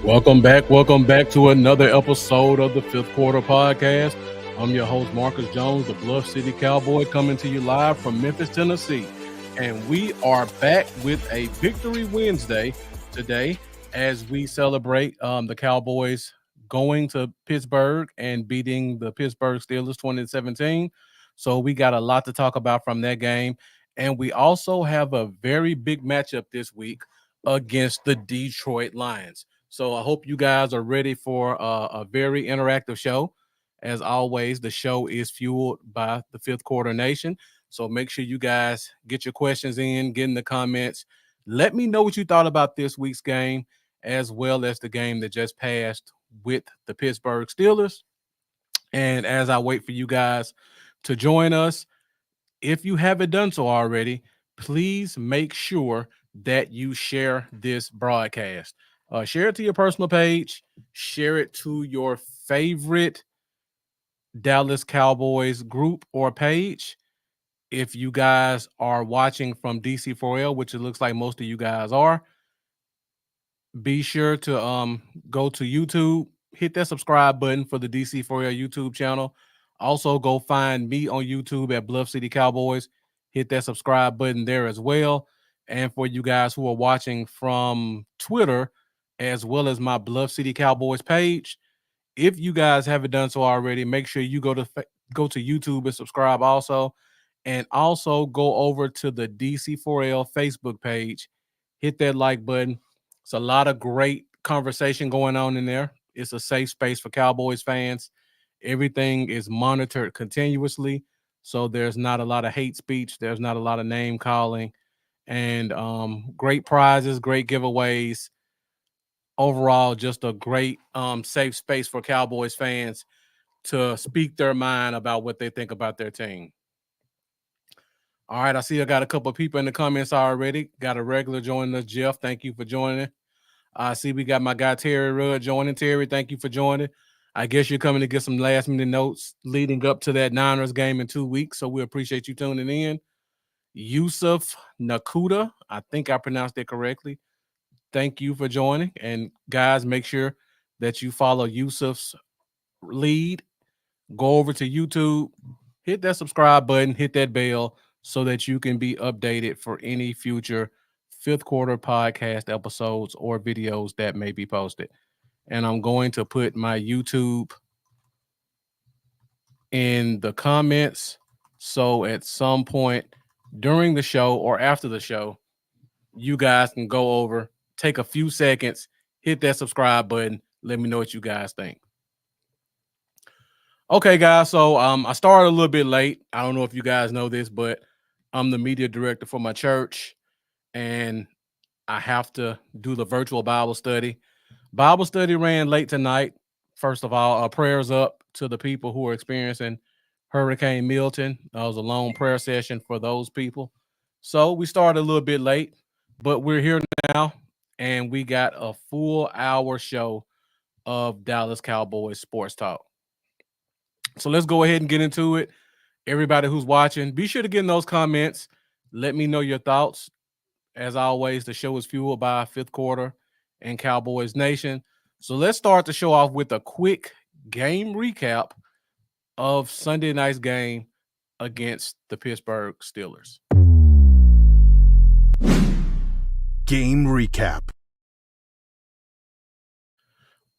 Welcome back to another episode of the Fifth Quarter Podcast. I'm your host, Marcus Jones, the Bluff City Cowboy, coming to you live from Memphis, Tennessee. And we are back with a Victory Wednesday today as we celebrate the Cowboys going to Pittsburgh and beating the Pittsburgh Steelers 2017. So we got a lot to talk about from that game. And we also have a very big matchup this week against the Detroit Lions. So I hope you guys are ready for a very interactive show. As always, the show is fueled by the Fifth Quarter Nation. So make sure you guys get your questions in, get in the comments. Let me know what you thought about this week's game, as well as the game that just passed with the Pittsburgh Steelers. And as I wait for you guys to join us, if you haven't done so already, please make sure that you share this broadcast. Share it to your personal page. Share it to your favorite Dallas Cowboys group or page. If you guys are watching from DC4L, which it looks like most of you guys are, be sure to go to YouTube, hit that subscribe button for the DC4L YouTube channel. Also, go find me on YouTube at Bluff City Cowboys. Hit that subscribe button there as well. And for you guys who are watching from Twitter, as well as my Bluff City Cowboys page, if you guys haven't done so already, make sure you go to YouTube and subscribe also. And also go over to the DC4L Facebook page. Hit that like button. It's a lot of great conversation going on in there. It's a safe space for Cowboys fans. Everything is monitored continuously, so there's not a lot of hate speech. There's not a lot of name calling, and great prizes, great giveaways. Overall, just a great safe space for Cowboys fans to speak their mind about what they think about their team. All right, I see I got a couple of people in the comments already. Got a regular joining us, Jeff. Thank you for joining. I see we got my guy Terry Rudd joining. Terry, thank you for joining. I guess you're coming to get some last minute notes leading up to that Niners game in 2 weeks. So we appreciate you tuning in. Yusuf Nakuda, I think I pronounced it correctly. Thank you for joining. And guys, make sure that you follow Yusuf's lead. Go over to YouTube, hit that subscribe button, hit that bell so that you can be updated for any future Fifth Quarter podcast episodes or videos that may be posted. And I'm going to put my YouTube in the comments. So at some point during the show or after the show, you guys can go over, take a few seconds, hit that subscribe button. Let me know what you guys think. Okay, guys. So I started a little bit late. I don't know if you guys know this, but I'm the media director for my church, and I have to do the virtual Bible study. Bible study ran late tonight. First of all, prayers up to the people who are experiencing Hurricane Milton. That was a long prayer session for those people. So we started a little bit late, but we're here now, and we got a full hour show of Dallas Cowboys sports talk. So let's go ahead and get into it. Everybody who's watching, be sure to get in those comments. Let me know your thoughts. As always, the show is fueled by Fifth Quarter and Cowboys Nation. So let's start the show off with a quick game recap of Sunday night's game against the Pittsburgh Steelers. Game recap.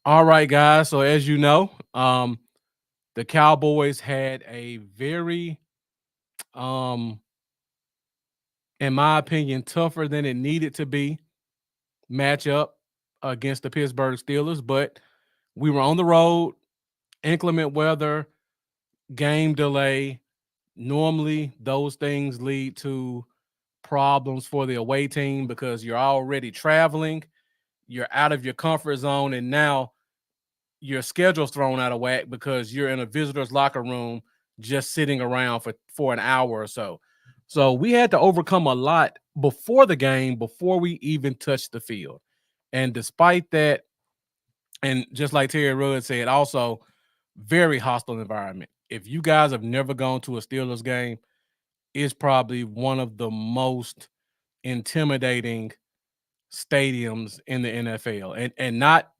All right, guys. So as you know, the Cowboys had a very, in my opinion, tougher than it needed to be matchup against the Pittsburgh Steelers, but we were on the road, inclement weather, game delay. Normally, those things lead to problems for the away team because you're already traveling, you're out of your comfort zone, and now your schedule's thrown out of whack because you're in a visitor's locker room just sitting around for an hour or so. So we had to overcome a lot before the game, before we even touched the field. And despite that, and just like Terry Rudd said, also very hostile environment. If you guys have never gone to a Steelers game, it's probably one of the most intimidating stadiums in the NFL. And not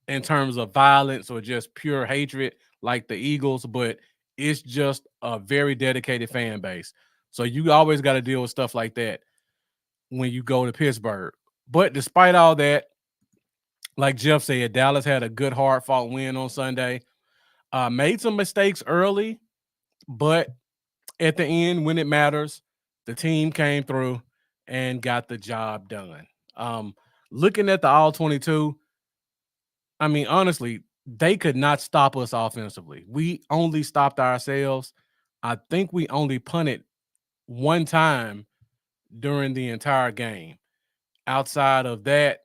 in terms of violence or just pure hatred like the Eagles, but it's just a very dedicated fan base. So you always got to deal with stuff like that when you go to Pittsburgh. But despite all that, like Jeff said, Dallas had a good, hard fought win on Sunday. Made some mistakes early, but at the end, when it matters, the team came through and got the job done. Um, Looking at the all 22, I mean, honestly, they could not stop us offensively. We only stopped ourselves. I think we only punted one time during the entire game. Outside of that,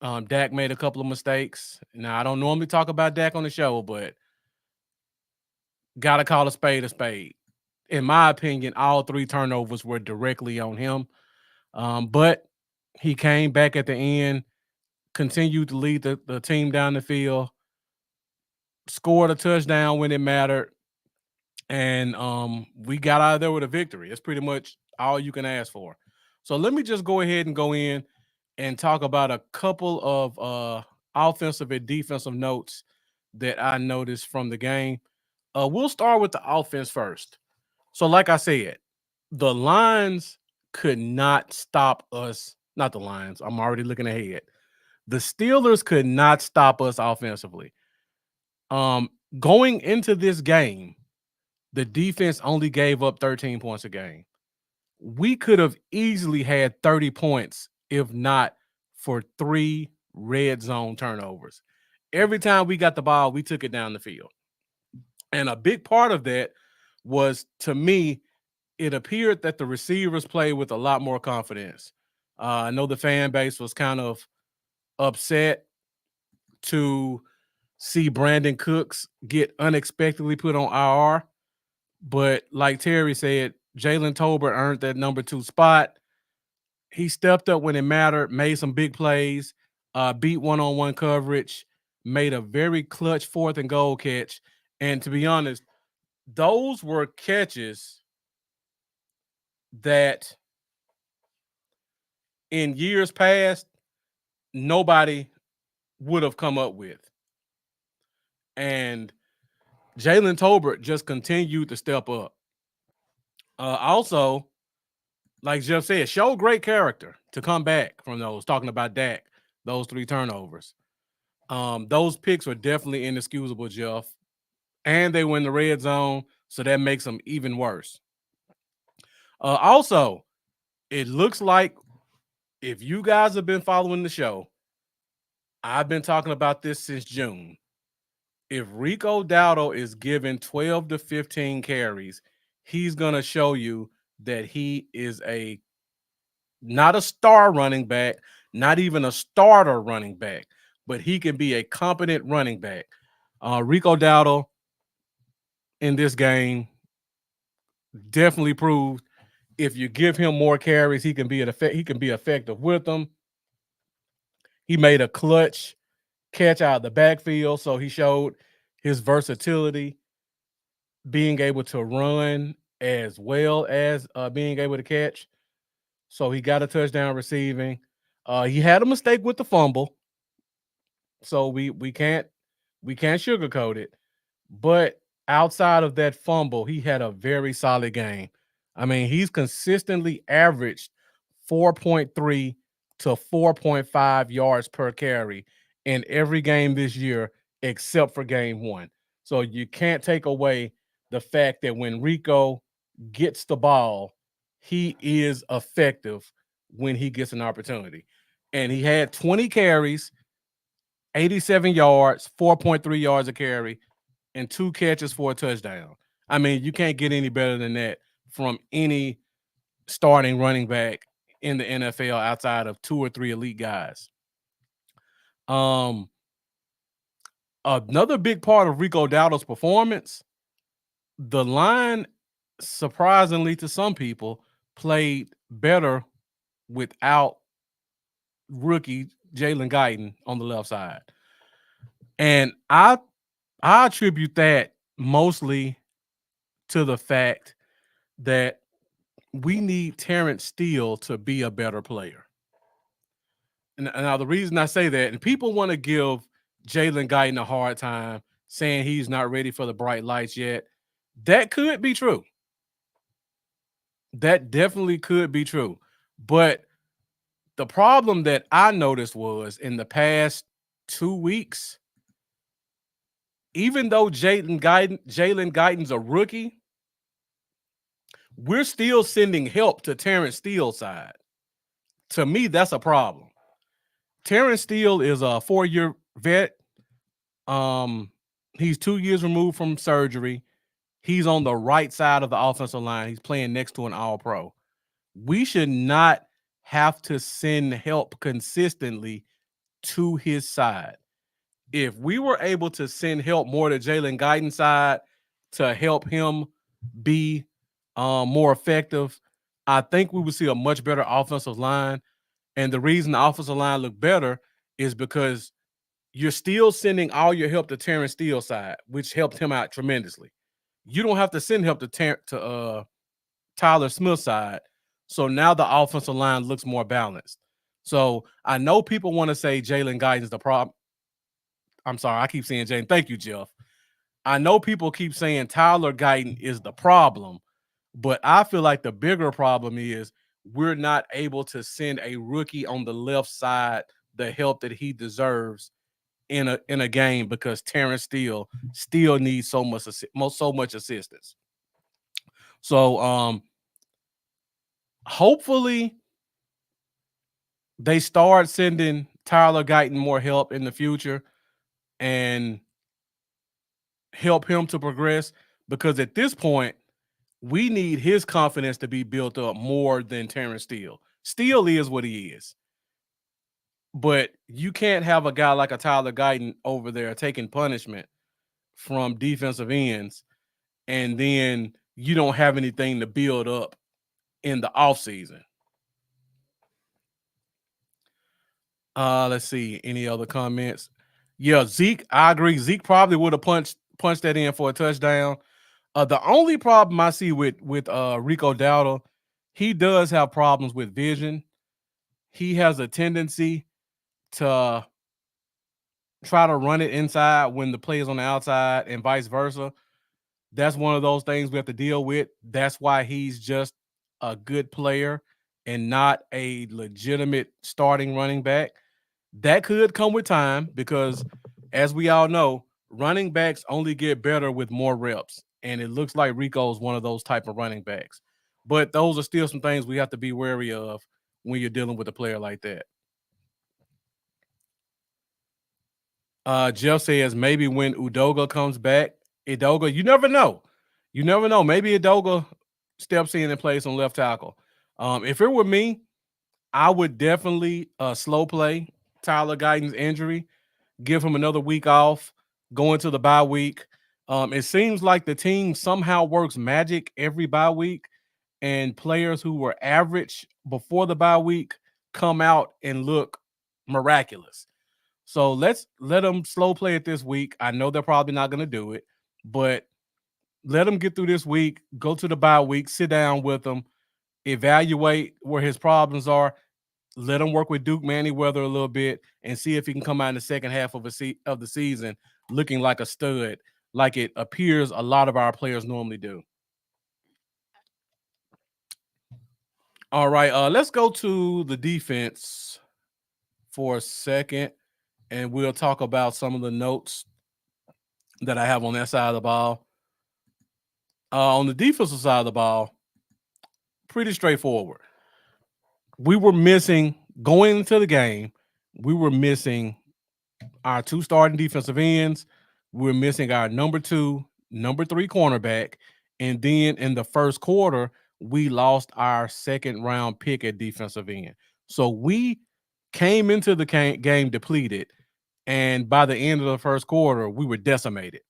Dak made a couple of mistakes. Now, I don't normally talk about Dak on the show, but gotta call a spade a spade. In my opinion, all 3 turnovers were directly on him. But he came back at the end, continued to lead the team down the field, scored a touchdown when it mattered, and we got out of there with a victory. It's pretty much all you can ask for. So let me just go ahead and go in and talk about a couple of offensive and defensive notes that I noticed from the game. We'll start with the offense first. So, like I said, the Lions could not stop us. Not the Lions. I'm already looking ahead. The Steelers could not stop us offensively. Going into this game, the defense only gave up 13 points a game. We could have easily had 30 points if not for 3 red zone turnovers. Every time we got the ball, we took it down the field. And a big part of that was, to me, it appeared that the receivers played with a lot more confidence. I know the fan base was kind of upset to see Brandon Cooks get unexpectedly put on IR. But like Terry said, Jalen Tolbert earned that number 2 spot. He stepped up when it mattered, made some big plays, beat one-on-one coverage, made a very clutch 4th and goal catch. And to be honest, those were catches that in years past, nobody would have come up with. And Jalen Tolbert just continued to step up. Also, like Jeff said, show great character to come back from those, talking about Dak, those 3 turnovers. Those picks were definitely inexcusable, Jeff. And they were in the red zone, so that makes them even worse. Also, it looks like, if you guys have been following the show, I've been talking about this since June. If Rico Dowdle is given 12 to 15 carries, he's going to show you that he is not a star running back, not even a starter running back, but he can be a competent running back. Rico Dowdle in this game definitely proved, if you give him more carries, he can be effective with them. He made a clutch catch out of the backfield, so he showed his versatility, being able to run as well as being able to catch. So he got a touchdown receiving. He had a mistake with the fumble, so we can't sugarcoat it. But outside of that fumble, he had a very solid game. I mean, he's consistently averaged 4.3 to 4.5 yards per carry in every game this year, except for game 1. So you can't take away the fact that when Rico gets the ball, he is effective when he gets an opportunity. And he had 20 carries, 87 yards, 4.3 yards a carry, and 2 catches for a touchdown. I mean, you can't get any better than that from any starting running back in the NFL outside of 2 or 3 elite guys. Another big part of Rico Dowdle's performance, the line, surprisingly to some people, played better without rookie Jalen Guyton on the left side. And I attribute that mostly to the fact that we need Terrence Steele to be a better player. And now the reason I say that, and people want to give Jalen Guyton a hard time, saying he's not ready for the bright lights yet. That could be true. That definitely could be true. But the problem that I noticed was in the past 2 weeks, even though Jalen Guyton's a rookie, we're still sending help to Terrence Steele's side. To me, that's a problem. Terrence Steele is a 4-year vet. He's 2 years removed from surgery. He's on the right side of the offensive line. He's playing next to an All-Pro. We should not have to send help consistently to his side. If we were able to send help more to Jalen Guyton's side to help him be more effective, I think we would see a much better offensive line. And the reason the offensive line looked better is because you're still sending all your help to Terrence Steele's side, which helped him out tremendously. You don't have to send help to Tyler Smith's side. So now the offensive line looks more balanced. So I know people want to say Jalen Guyton's the problem. I'm sorry, I keep saying Jalen. Thank you, Jeff. I know people keep saying Tyler Guyton is the problem, but I feel like the bigger problem is we're not able to send a rookie on the left side the help that he deserves in a game because Terrence Steele still needs so much assistance. So hopefully they start sending Tyler Guyton more help in the future and help him to progress, because at this point we need his confidence to be built up more than Terrence Steele. Steele is what he is. But you can't have a guy like a Tyler Guyton over there taking punishment from defensive ends, and then you don't have anything to build up in the offseason. Let's see. Any other comments? Yeah, Zeke, I agree. Zeke probably would have punched that in for a touchdown. The only problem I see with Rico Dowdle, he does have problems with vision. He has a tendency to try to run it inside when the play is on the outside and vice versa. That's one of those things we have to deal with. That's why he's just a good player and not a legitimate starting running back. That could come with time because, as we all know, running backs only get better with more reps. And it looks like Rico is one of those type of running backs. But those are still some things we have to be wary of when you're dealing with a player like that. Jeff says maybe when Udoga comes back, Udoga, you never know. You never know. Maybe Udoga steps in and plays on left tackle. If it were me, I would definitely slow play Tyler Guyton's injury, give him another week off, go into the bye week. It seems like the team somehow works magic every bye week, and players who were average before the bye week come out and look miraculous. So let's let them slow play it this week. I know they're probably not going to do it, but let them get through this week, go to the bye week, sit down with them, evaluate where his problems are, let him work with Duke Manyweather a little bit and see if he can come out in the second half of the season looking like a stud, like it appears a lot of our players normally do. All right, let's go to the defense for a second, and we'll talk about some of the notes that I have on that side of the ball. On the defensive side of the ball, pretty straightforward. We were missing, going into the game, we were missing our 2 starting defensive ends. We were missing our number 2, number 3 cornerback. And then in the first quarter, we lost our second-round pick at defensive end. So we came into the game depleted, and by the end of the first quarter, we were decimated.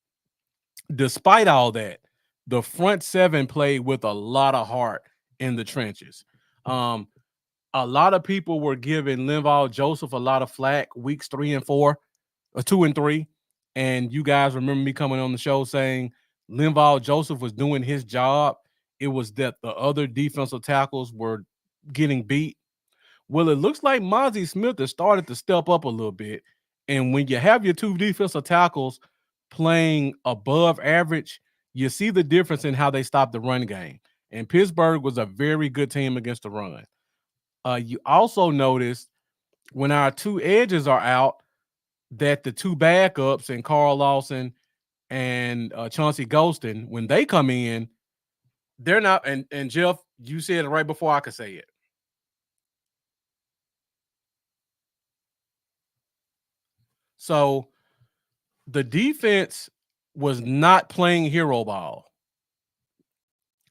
Despite all that, the front 7 played with a lot of heart in the trenches. A lot of people were giving Linval Joseph a lot of flack weeks 3 and 4, or 2 and 3. And you guys remember me coming on the show saying Linval Joseph was doing his job. It was that the other defensive tackles were getting beat. Well, it looks like Mozzie Smith has started to step up a little bit, And when you have your two defensive tackles playing above average, you see the difference in how they stop the run game. And Pittsburgh was a very good team against the run. You also notice when our two edges are out that the two backups and Carl Lawson and Chauncey Golston, when they come in, they're not. And Jeff, you said it right before I could say it. So the defense was not playing hero ball.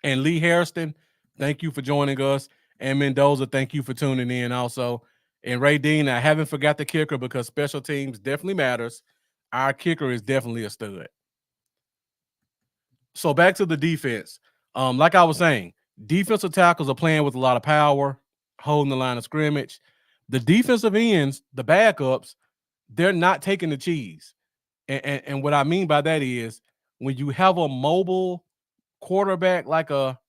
And Lee Harrison, thank you for joining us. And Mendoza, thank you for tuning in also. And Ray Dean, I haven't forgot the kicker because special teams definitely matters. Our kicker is definitely a stud. So back to the defense. Like I was saying, defensive tackles are playing with a lot of power, holding the line of scrimmage. The defensive ends, the backups, they're not taking the cheese. And what I mean by that is when you have a mobile quarterback like a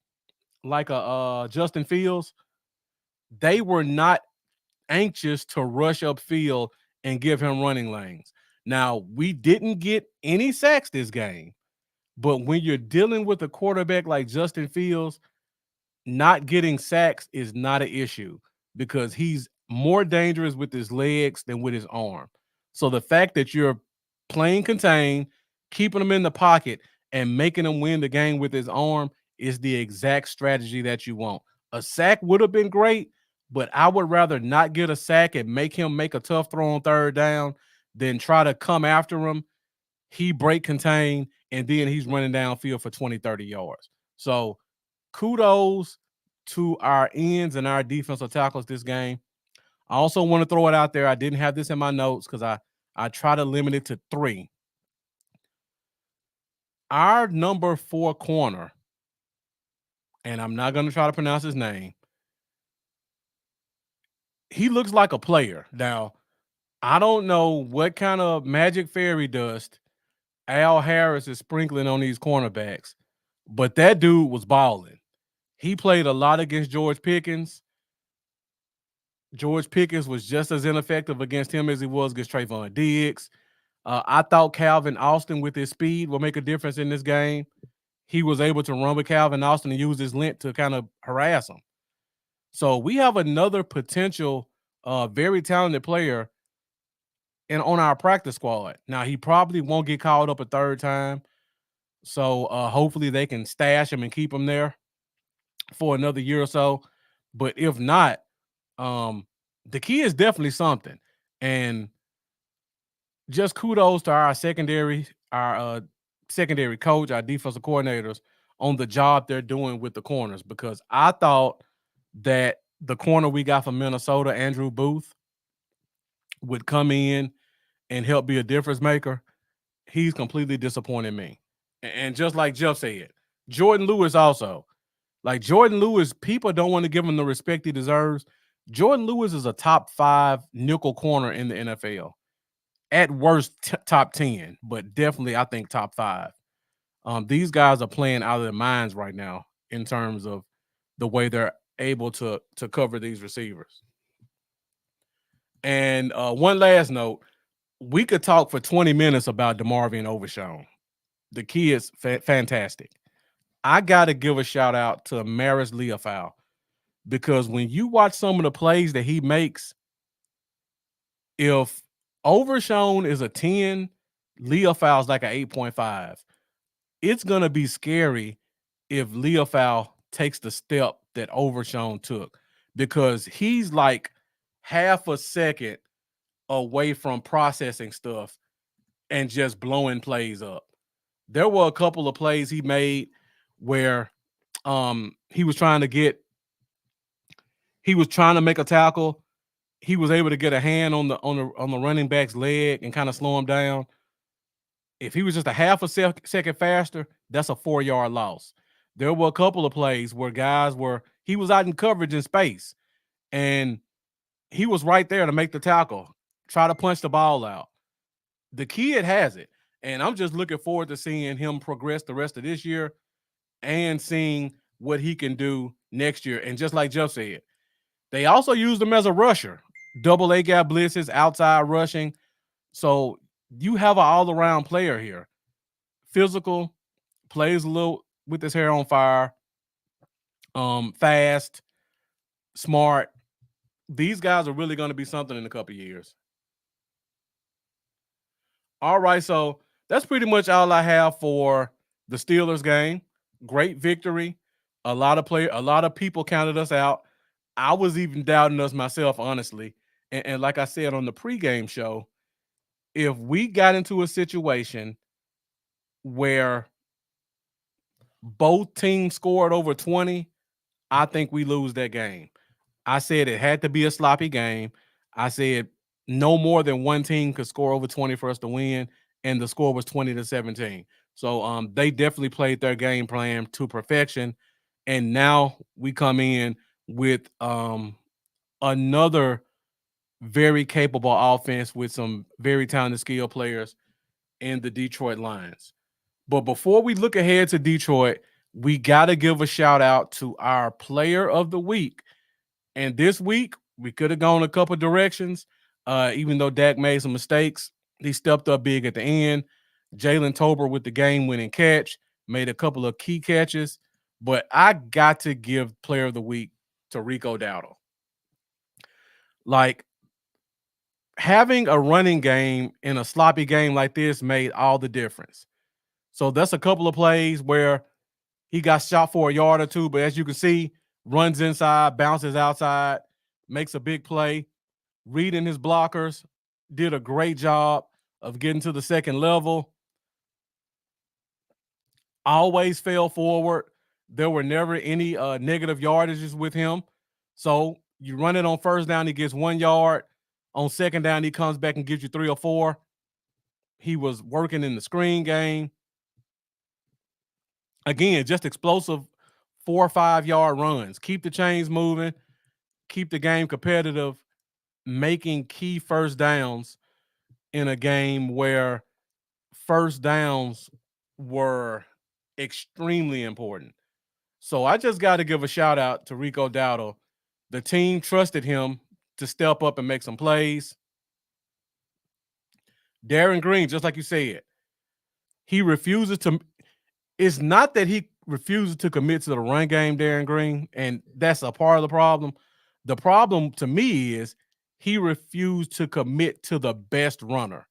Justin Fields, they were not anxious to rush upfield and give him running lanes. Now, we didn't get any sacks this game, but when you're dealing with a quarterback like Justin Fields, not getting sacks is not an issue because he's more dangerous with his legs than with his arm. So the fact that you're playing contain, keeping him in the pocket, and making him win the game with his arm is the exact strategy that you want. A sack would have been great, but I would rather not get a sack and make him make a tough throw on third down than try to come after him. He break contain, and then he's running downfield for 20, 30 yards. So kudos to our ends and our defensive tackles this game. I also want to throw it out there. I didn't have this in my notes because I try to limit it to 3. Our number 4 corner, and I'm not going to try to pronounce his name, he looks like a player. Now, I don't know what kind of magic fairy dust Al Harris is sprinkling on these cornerbacks, but that dude was balling. He played a lot against George Pickens. George Pickens was just as ineffective against him as he was against Trayvon Diggs. I thought Calvin Austin with his speed will make a difference in this game. He was able to run with Calvin Austin and use his length to kind of harass him. So we have another potential, very talented player on our practice squad. Now, he probably won't get called up a third time. So hopefully they can stash him and keep him there for another year or so. But if not, the key is definitely something. And just kudos to our secondary coach, our defensive coordinators on the job they're doing with the corners, because I thought that the corner we got from Minnesota, Andrew Booth, would come in and help be a difference maker. He's completely disappointed me. And just like Jeff said, Jordan Lewis also. Like Jordan Lewis, people don't want to give him the respect he deserves. Jordan Lewis is a top 5 nickel corner in the NFL. At worst, top 10, but definitely I think top 5. These guys are playing out of their minds right now in terms of the way they're able to cover these receivers. And one last note, we could talk for 20 minutes about DeMarvion Overshown. The kid's fantastic. I got to give a shout out to Maris Leofow, because when you watch some of the plays that he makes, if Overshown is a 10, Leofow's like an 8.5. It's going to be scary if Leofow takes the step that Overshown took, because he's like half a second away from processing stuff and just blowing plays up. There were a couple of plays he made where he was trying to make a tackle. He was able to get a hand on the running back's leg and kind of slow him down. If he was just a half a second faster, that's a 4-yard loss. There were a couple of plays where he was out in coverage in space, and he was right there to make the tackle, try to punch the ball out. The kid has it, and I'm just looking forward to seeing him progress the rest of this year and seeing what he can do next year. And just like Jeff said, they also used him as a rusher, double A gap blitzes, outside rushing. So you have an all-around player here. Physical, plays a little with his hair on fire, fast, smart. These guys are really going to be something in a couple of years. All right, so that's pretty much all I have for the Steelers game. Great victory. A lot of people counted us out. I was even doubting us myself, honestly. And like I said on the pregame show, if we got into a situation where both teams scored over 20, I think we lose that game. I said it had to be a sloppy game. I said no more than one team could score over 20 for us to win, and the score was 20-17. So they definitely played their game plan to perfection. And now we come in with another very capable offense with some very talented skill players in the Detroit Lions. But before we look ahead to Detroit, we got to give a shout out to our player of the week. And this week, we could have gone a couple directions. Even though Dak made some mistakes, he stepped up big at the end. Jalen Tolbert with the game-winning catch, made a couple of key catches. But I got to give player of the week to Rico Dowdle. Like, having a running game in a sloppy game like this made all the difference. So that's a couple of plays where he got shot for a yard or two, but as you can see, runs inside, bounces outside, makes a big play. Reading his blockers, did a great job of getting to the second level. Always fell forward. There were never any negative yardages with him. So you run it on first down, he gets 1 yard. On second down, he comes back and gives you 3 or 4. He was working in the screen game. Again, just explosive 4 or 5 yard runs. Keep the chains moving, keep the game competitive, making key first downs in a game where first downs were extremely important. So I just got to give a shout out to Rico Dowdle. The team trusted him to step up and make some plays. Darren Green, just like you said, he refuses to. It's not that he refuses to commit to the run game, Darren Green, and that's a part of the problem. The problem to me is he refused to commit to the best runner.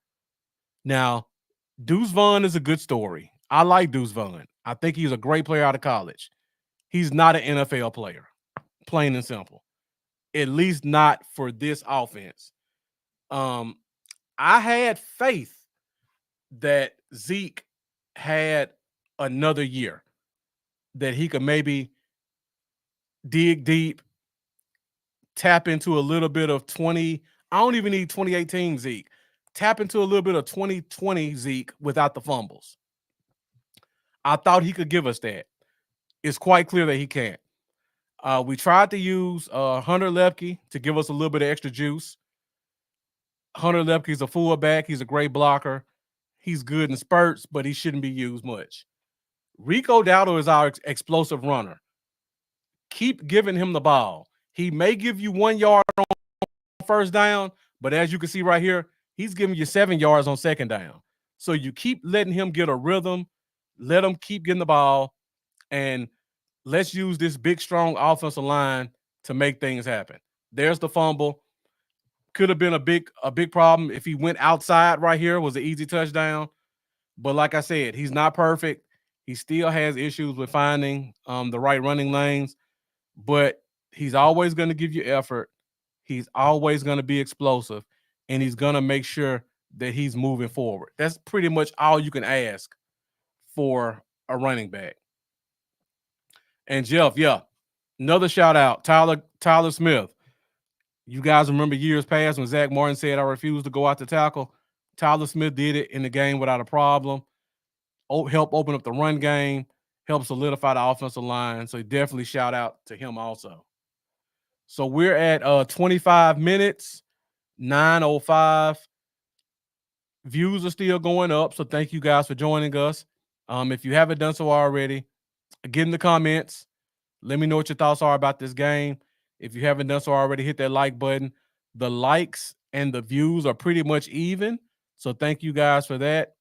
Now, Deuce Vaughn is a good story. I like Deuce Vaughn. I think he's a great player out of college. He's not an NFL player, plain and simple. At least not for this offense. I had faith that Zeke had another year, that he could maybe dig deep, tap into a little bit of 20. I don't even need 2018 Zeke. Tap into a little bit of 2020 Zeke without the fumbles. I thought he could give us that. It's quite clear that he can't. We tried to use Hunter Lepke to give us a little bit of extra juice. Hunter Lepke's a fullback. He's a great blocker. He's good in spurts, but he shouldn't be used much. Rico Dowdle is our explosive runner. Keep giving him the ball. He may give you 1 yard on first down, but as you can see right here, he's giving you 7 yards on second down. So you keep letting him get a rhythm, let him keep getting the ball, and let's use this big, strong offensive line to make things happen. There's the fumble. Could have been a big problem if he went outside right here. Was an easy touchdown. But like I said, he's not perfect. He still has issues with finding the right running lanes. But he's always going to give you effort. He's always going to be explosive. And he's going to make sure that he's moving forward. That's pretty much all you can ask for a running back. And Jeff, yeah, another shout out, Tyler Smith. You guys remember years past when Zach Martin said, I refuse to go out to tackle. Tyler Smith did it in the game without a problem. Help open up the run game, help solidify the offensive line. So definitely shout out to him also. So we're at 25 minutes, 9:05. Views are still going up. So thank you guys for joining us. If you haven't done so already, get in the comments. Let me know what your thoughts are about this game. If you haven't done so already, hit that like button. The likes and the views are pretty much even. So thank you guys for that.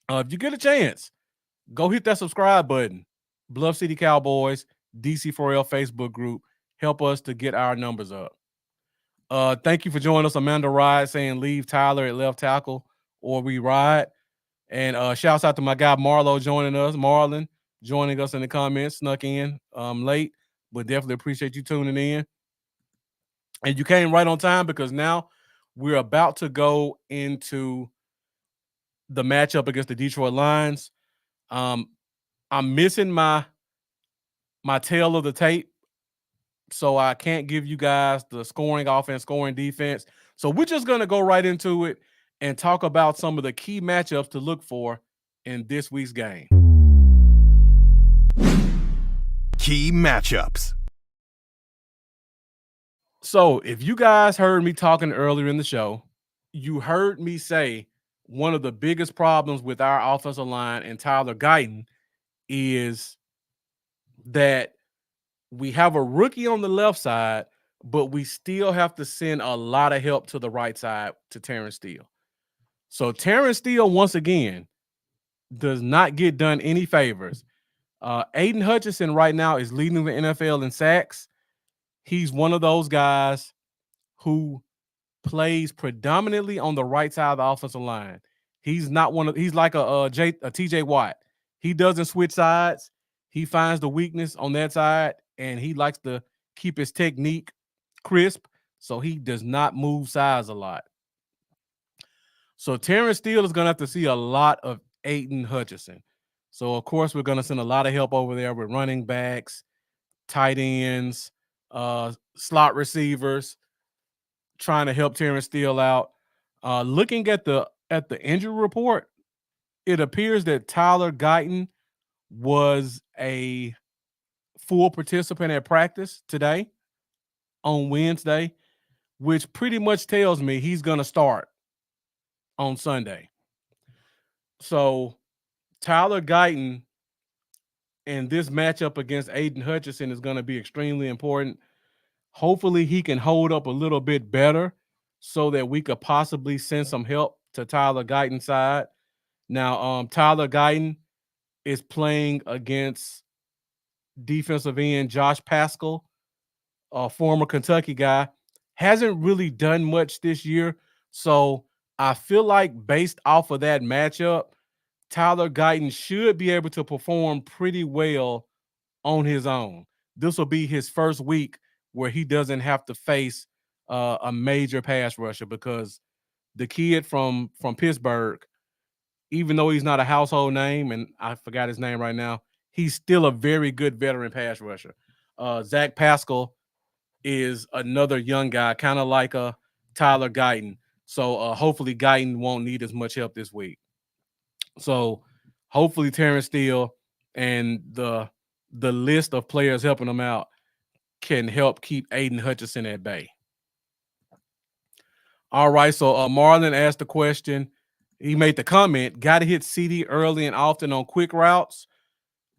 If you get a chance, go hit that subscribe button. Bluff City Cowboys, DC4L Facebook group. Help us to get our numbers up. Thank you for joining us. Amanda Ride saying leave Tyler at left tackle or we ride. And shouts out to my guy Marlo joining us. Marlon joining us in the comments, snuck in late, but definitely appreciate you tuning in. And you came right on time because now we're about to go into the matchup against the Detroit Lions. I'm missing my tail of the tape, so I can't give you guys the scoring offense, scoring defense. So we're just going to go right into it and talk about some of the key matchups to look for in this week's game. Key matchups. So if you guys heard me talking earlier in the show, you heard me say one of the biggest problems with our offensive line and Tyler Guyton is that we have a rookie on the left side, but we still have to send a lot of help to the right side to Terrence Steele. So Terrence Steele, once again, does not get done any favors. Aiden Hutchinson right now is leading the NFL in sacks. He's one of those guys who plays predominantly on the right side of the offensive line. He's not he's like a TJ Watt. He doesn't switch sides. He finds the weakness on that side, and he likes to keep his technique crisp, so he does not move sides a lot. So Terrence Steele is going to have to see a lot of Aiden Hutchinson. So, of course, we're going to send a lot of help over there with running backs, tight ends, slot receivers, trying to help Terrence Steele out. Looking at the injury report, it appears that Tyler Guyton was a full participant at practice today on Wednesday, which pretty much tells me he's going to start on Sunday. So Tyler Guyton and this matchup against Aiden Hutchinson is going to be extremely important. Hopefully he can hold up a little bit better so that we could possibly send some help to Tyler Guyton's side. Now, Tyler Guyton is playing against defensive end Josh Paschal, a former Kentucky guy. Hasn't really done much this year. So I feel like based off of that matchup, Tyler Guyton should be able to perform pretty well on his own. This will be his first week where he doesn't have to face a major pass rusher, because the kid from Pittsburgh, even though he's not a household name, and I forgot his name right now, he's still a very good veteran pass rusher. Zach Paschal is another young guy, kind of like a Tyler Guyton. So hopefully Guyton won't need as much help this week. So hopefully Terrence Steele and the list of players helping him out can help keep Aiden Hutchinson at bay. All right, so Marlon asked the question. He made the comment, got to hit CD early and often on quick routes.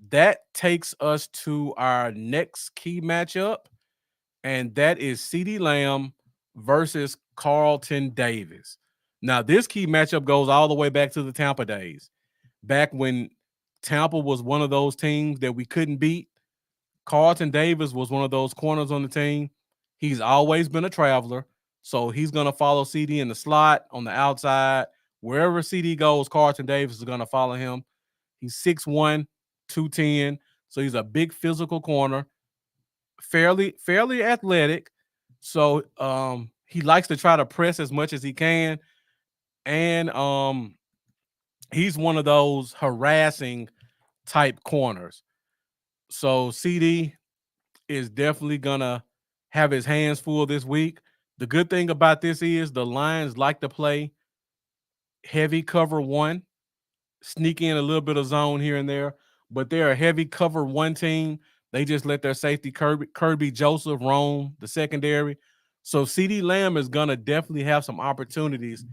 That takes us to our next key matchup, and that is CeeDee Lamb versus Carlton Davis. Now, this key matchup goes all the way back to the Tampa days, back when Tampa was one of those teams that we couldn't beat. Carlton Davis was one of those corners on the team. He's always been a traveler, so he's going to follow CD in the slot, on the outside. Wherever CD goes, Carlton Davis is going to follow him. He's 6'1", 210, so he's a big physical corner, fairly athletic. So he likes to try to press as much as he can, and he's one of those harassing type corners. So CD is definitely gonna have his hands full this week. The good thing about this is the Lions like to play heavy cover one, sneak in a little bit of zone here and there, but they're a heavy cover one team. They just let their safety Kirby Joseph roam the secondary. So CeeDee Lamb is gonna definitely have some opportunities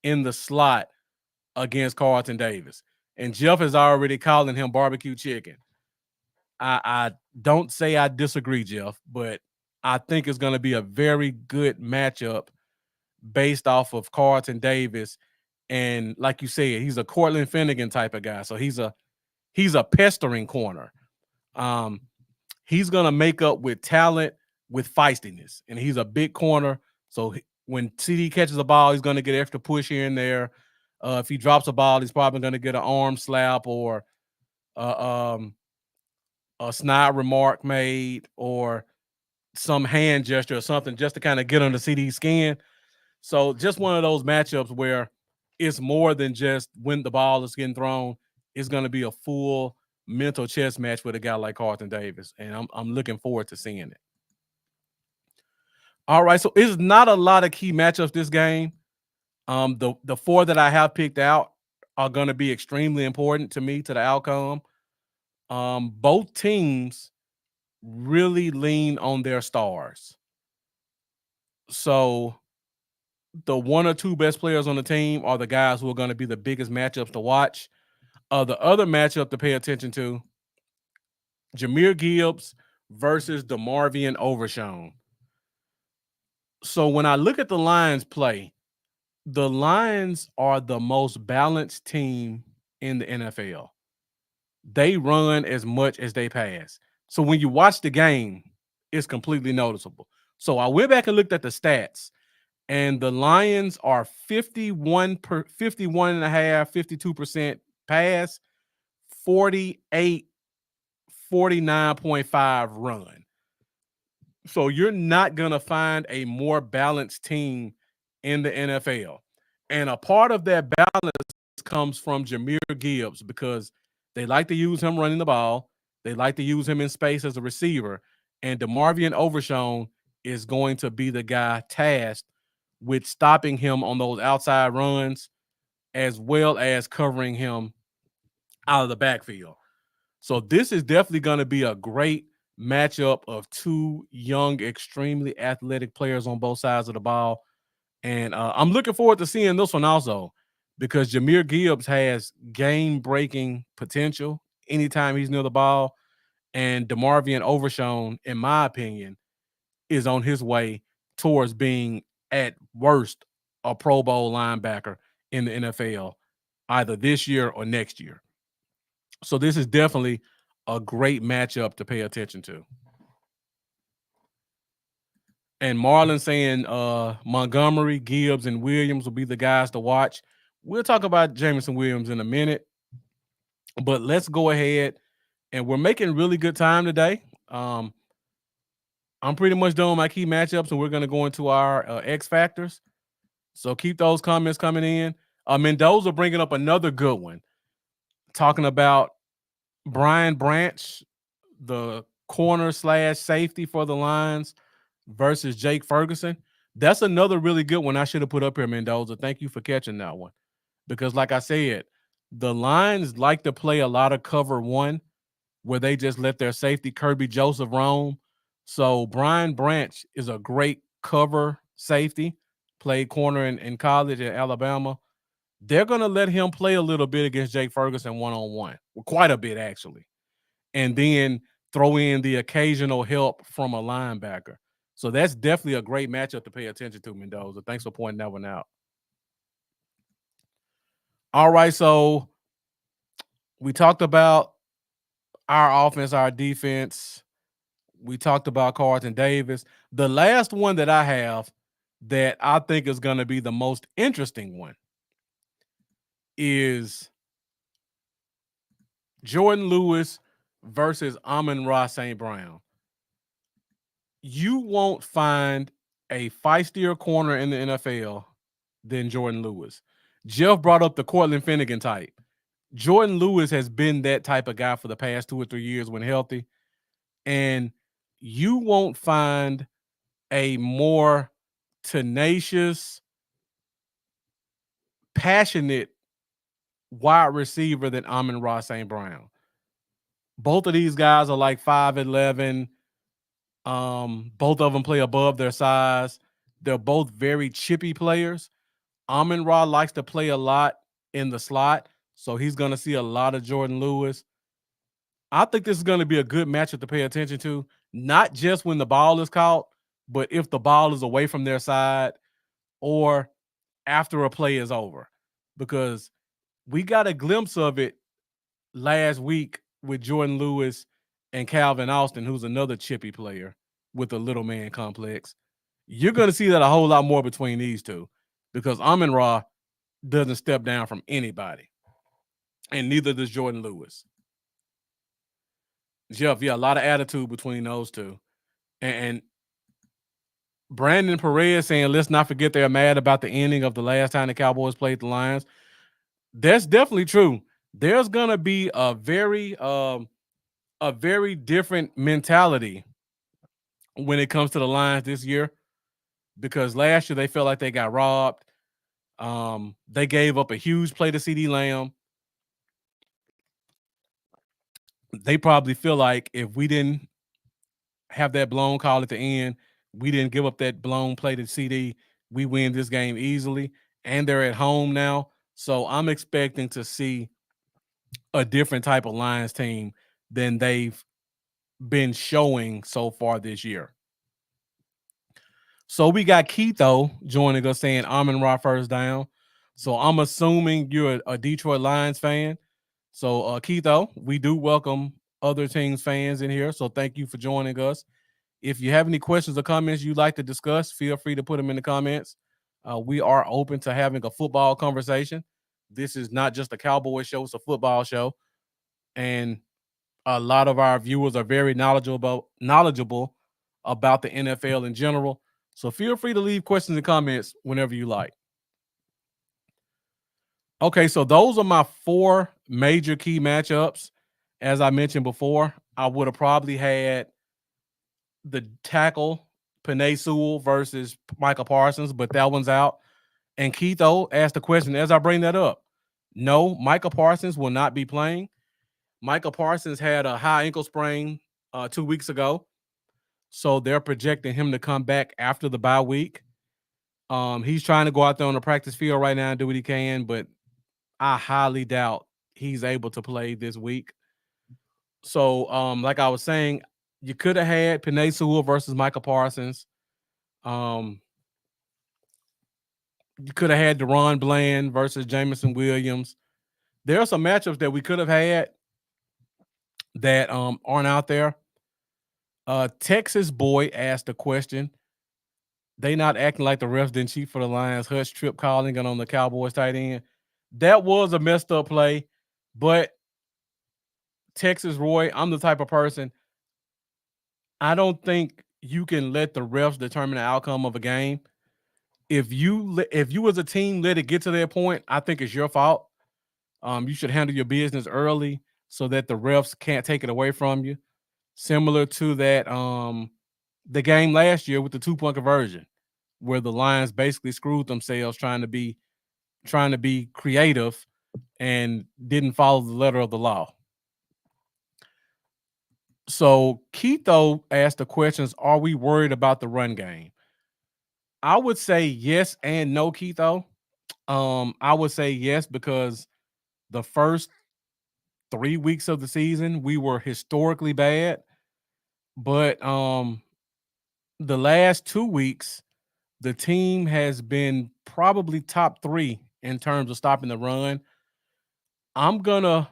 in the slot against Carlton Davis. And Jeff is already calling him barbecue chicken. I don't say I disagree, Jeff, but I think it's going to be a very good matchup based off of Carlton Davis And like you said, he's a Cortland Finnegan type of guy. So he's a pestering corner. Um, he's gonna make up with talent with feistiness, and he's a big corner. So when CD catches a ball, he's gonna get extra push here and there. If he drops a ball, he's probably gonna get an arm slap or uh, um, a snide remark made or some hand gesture or something just to kind of get under CD's skin. So just one of those matchups where it's more than just when the ball is getting thrown. It's going to be a full mental chess match with a guy like Carlton Davis, and I'm looking forward to seeing it. All right, so it's not a lot of key matchups this game. The four that I have picked out are going to be extremely important to me to the outcome. Both teams really lean on their stars. So the one or two best players on the team are the guys who are going to be the biggest matchups to watch. The other matchup to pay attention to, Jahmyr Gibbs versus DeMarvion Overshown. So when I look at the Lions play, the Lions are the most balanced team in the NFL. They run as much as they pass. So when you watch the game, it's completely noticeable. So I went back and looked at the stats, and the Lions are 51 and a half, 52% pass, 48, 49.5 run. So you're not going to find a more balanced team in the NFL. And a part of that balance comes from Jahmyr Gibbs because they like to use him running the ball. They like to use him in space as a receiver. And DeMarvion Overshown is going to be the guy tasked with stopping him on those outside runs as well as covering him out of the backfield. So this is definitely going to be a great matchup of two young, extremely athletic players on both sides of the ball. And I'm looking forward to seeing this one also because Jahmyr Gibbs has game-breaking potential anytime he's near the ball. And DeMarvion Overshown, in my opinion, is on his way towards being, at worst, a Pro Bowl linebacker in the NFL, either this year or next year. So this is definitely a great matchup to pay attention to. And Marlon saying Montgomery, Gibbs, and Williams will be the guys to watch. We'll talk about Jameson Williams in a minute, but let's go ahead. And we're making really good time today. I'm pretty much done with my key matchups, and we're going to go into our X factors. So keep those comments coming in. Mendoza bringing up another good one, talking about Brian Branch, the corner / safety for the Lions, versus Jake Ferguson. That's another really good one I should have put up here, Mendoza. Thank you for catching that one. Because like I said, the Lions like to play a lot of cover one where they just let their safety Kirby Joseph roam. So Brian Branch is a great cover safety, played corner in college at Alabama. They're going to let him play a little bit against Jake Ferguson one-on-one. Well, quite a bit, actually. And then throw in the occasional help from a linebacker. So that's definitely a great matchup to pay attention to, Mendoza. Thanks for pointing that one out. All right, so we talked about our offense, our defense. We talked about Carlton Davis. The last one that I have that I think is going to be the most interesting one is Jordan Lewis versus Amon-Ra St. Brown. You won't find a feistier corner in the NFL than Jordan Lewis. Jeff brought up the Cortland Finnegan type. Jordan Lewis has been that type of guy for the past 2 or 3 years when healthy. And you won't find a more tenacious, passionate wide receiver than Amon-Ra St. Brown. Both of these guys are like 5'11". Both of them play above their size. They're both very chippy players. Amon-Ra likes to play a lot in the slot, so he's going to see a lot of Jordan Lewis. I think this is going to be a good matchup to pay attention to, not just when the ball is caught, but if the ball is away from their side or after a play is over. because we got a glimpse of it last week with Jordan Lewis and Calvin Austin, who's another chippy player with a little man complex. You're going to see that a whole lot more between these two because Amon-Ra doesn't step down from anybody, and neither does Jordan Lewis. Jeff, yeah, a lot of attitude between those two. And Brandon Perez saying, let's not forget they're mad about the ending of the last time the Cowboys played the Lions. That's definitely true. There's going to be a very different mentality when it comes to the Lions this year because last year they felt like they got robbed. They gave up a huge play to CeeDee Lamb. They probably feel like if we didn't have that blown call at the end, we didn't give up that blown play to CD, we win this game easily. And they're at home now. So I'm expecting to see a different type of Lions team than they've been showing so far this year. So we got Keitho joining us saying Amon-Ra first down. So I'm assuming you're a Detroit Lions fan. So Keitho, we do welcome other teams fans in here. So thank you for joining us. If you have any questions or comments you'd like to discuss, feel free to put them in the comments. We are open to having a football conversation. This is not just a Cowboy show, it's a football show. And a lot of our viewers are very knowledgeable about the NFL in general. So feel free to leave questions and comments whenever you like. Okay, so those are my 4 major key matchups. As I mentioned before, I would have probably had the tackle Penei Sewell versus Micah Parsons, but that one's out. And Keitho asked the question as I bring that up. No, Micah Parsons will not be playing. Micah Parsons had a high ankle sprain 2 weeks ago. So they're projecting him to come back after the bye week. He's trying to go out there on the practice field right now and do what he can, but I highly doubt he's able to play this week. So, like I was saying, you could have had Penei Sewell versus Micah Parsons. You could have had DeRon Bland versus Jameson Williams. There are some matchups that we could have had that aren't out there. Texas Boy asked a question. They not acting like the refs didn't cheat for the Lions. Hutch trip calling it on the Cowboys tight end. That was a messed up play, but Texas Roy, I'm the type of person, I don't think you can let the refs determine the outcome of a game. If you as a team let it get to that point, I think it's your fault. You should handle your business early so that the refs can't take it away from you. Similar to that, the game last year with the 2-point conversion, where the Lions basically screwed themselves trying to be creative and didn't follow the letter of the law. So Keitho asked the questions, are we worried about the run game? I would say yes and no, Keitho. I would say yes because the first 3 weeks of the season, we were historically bad. But the last 2 weeks, the team has been probably top 3 in terms of stopping the run. I'm gonna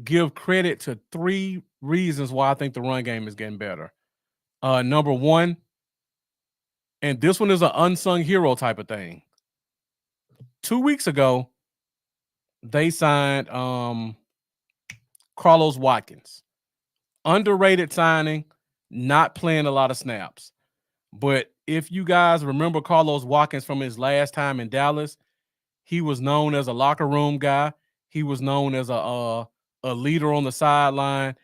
give credit to 3 reasons why I think the run game is getting better. Number 1, and this one is an unsung hero type of thing. 2 weeks ago, they signed Carlos Watkins. Underrated signing, not playing a lot of snaps. But if you guys remember Carlos Watkins from his last time in Dallas, he was known as a locker room guy. He was known as a leader on the sideline,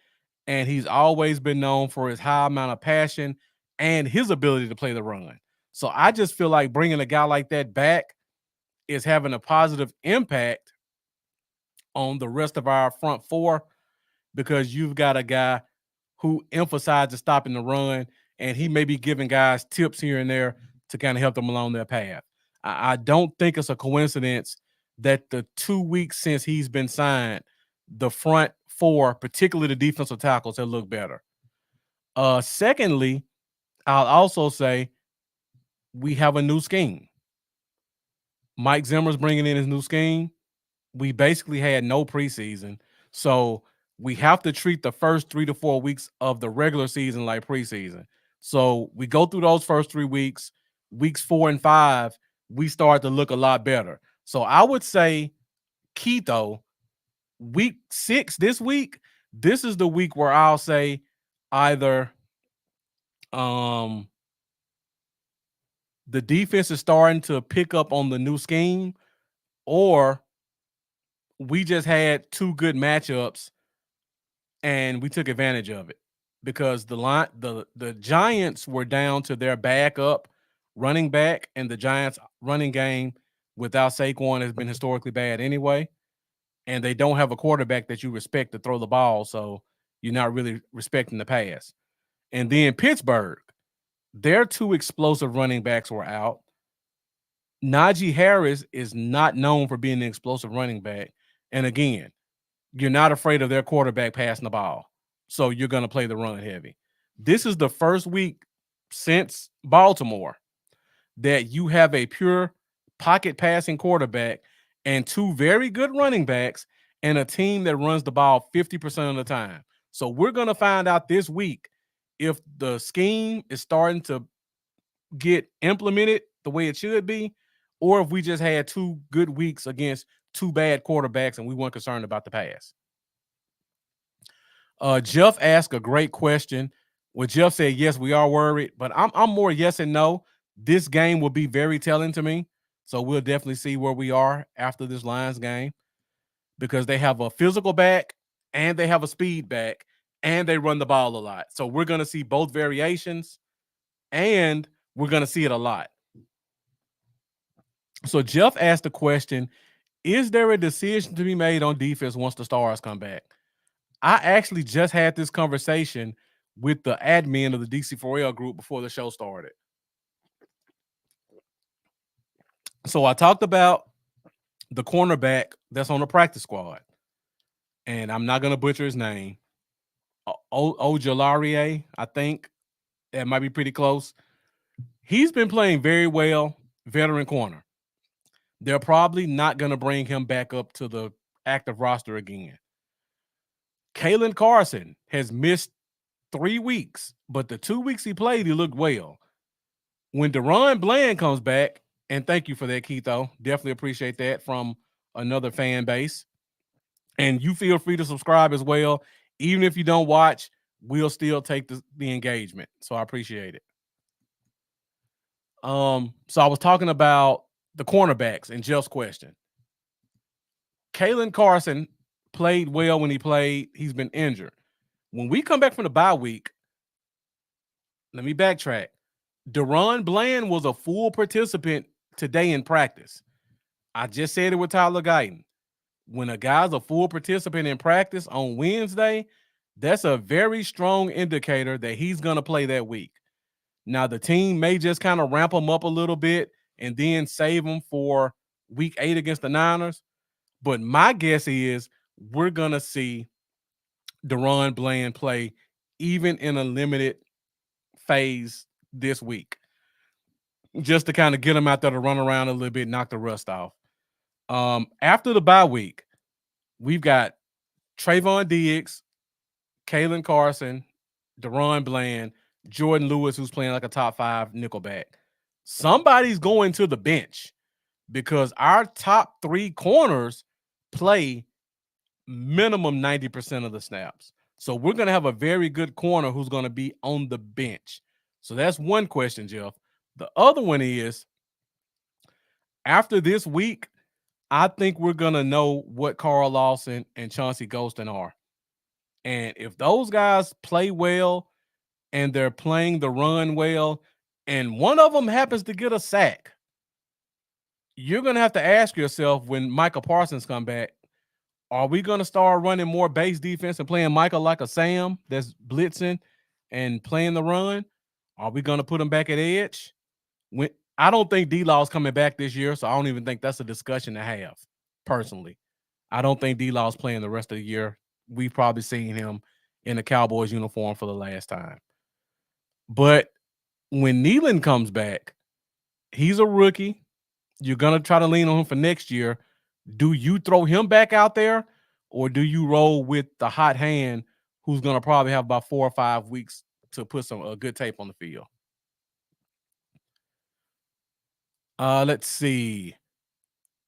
and he's always been known for his high amount of passion and his ability to play the run. So I just feel like bringing a guy like that back is having a positive impact on the rest of our front 4 because you've got a guy who emphasizes stopping the run, and he may be giving guys tips here and there to kind of help them along their path. I don't think it's a coincidence that the 2 weeks since he's been signed, the front 4, particularly the defensive tackles, have looked better. Secondly, I'll also say we have a new scheme. Mike Zimmer's bringing in his new scheme. We basically had no preseason. So we have to treat the first 3 to 4 weeks of the regular season like preseason. So we go through those first 3 weeks. Weeks 4 and 5, we start to look a lot better. So I would say, Keto, week 6 this week, this is the week where I'll say either the defense is starting to pick up on the new scheme, or we just had 2 good matchups and we took advantage of it, because the Giants were down to their backup running back, and the Giants running game without Saquon has been historically bad anyway, and they don't have a quarterback that you respect to throw the ball, so you're not really respecting the pass. And then Pittsburgh, their 2 explosive running backs were out. Najee Harris is not known for being an explosive running back, and again, you're not afraid of their quarterback passing the ball, so you're going to play the run heavy. This is the first week since Baltimore that you have a pure pocket passing quarterback and 2 very good running backs and a team that runs the ball 50% of the time. So we're going to find out this week if the scheme is starting to get implemented the way it should be, or if we just had 2 good weeks against 2 bad quarterbacks and we weren't concerned about the pass. Jeff asked a great question. Well, Jeff said, yes, we are worried, but I'm more yes and no. This game will be very telling to me. So we'll definitely see where we are after this Lions game, because they have a physical back and they have a speed back and they run the ball a lot. So we're going to see both variations and we're going to see it a lot. So Jeff asked the question, is there a decision to be made on defense once the stars come back? I actually just had this conversation with the admin of the DC4L group before the show started. So I talked about the cornerback that's on the practice squad, and I'm not going to butcher his name. Ojalarie, I think. That might be pretty close. He's been playing very well, veteran corner. They're probably not going to bring him back up to the active roster again. Kalen Carson has missed 3 weeks, but the 2 weeks he played, he looked well. When Deron Bland comes back, and thank you for that, Keitho. Definitely appreciate that from another fan base. And you feel free to subscribe as well. Even if you don't watch, we'll still take the engagement. So I appreciate it. So I was talking about the cornerbacks and Jeff's question. Kalen Carson played well when he played. He's been injured. When we come back from the bye week, let me backtrack. Deron Bland was a full participant today in practice. I just said it with Tyler Guyton. When a guy's a full participant in practice on Wednesday, that's a very strong indicator that he's going to play that week. Now, the team may just kind of ramp him up a little bit and then save him for week 8 against the Niners. But my guess is we're going to see Deron Bland play even in a limited phase this week, just to kind of get him out there to run around a little bit, knock the rust off. After the bye week, we've got Trayvon Diggs, Kalen Carson, Deron Bland, Jordan Lewis, who's playing like a top 5 nickelback. Somebody's going to the bench because our top 3 corners play minimum 90% of the snaps. So we're going to have a very good corner who's going to be on the bench. So that's one question, Jeff. The other one is, after this week, I think we're going to know what Carl Lawson and Chauncey Golston are. And if those guys play well and they're playing the run well, and one of them happens to get a sack, you're going to have to ask yourself, when Micah Parsons come back, are we going to start running more base defense and playing Micah like a Sam that's blitzing and playing the run? Are we going to put him back at edge? I don't think D-Law's coming back this year, so I don't even think that's a discussion to have, personally. I don't think D-Law's playing the rest of the year. We've probably seen him in a Cowboys uniform for the last time. But when Nealon comes back, he's a rookie. You're gonna try to lean on him for next year. Do you throw him back out there, or do you roll with the hot hand who's gonna probably have about 4 or 5 weeks to put some good tape on the field? Let's see.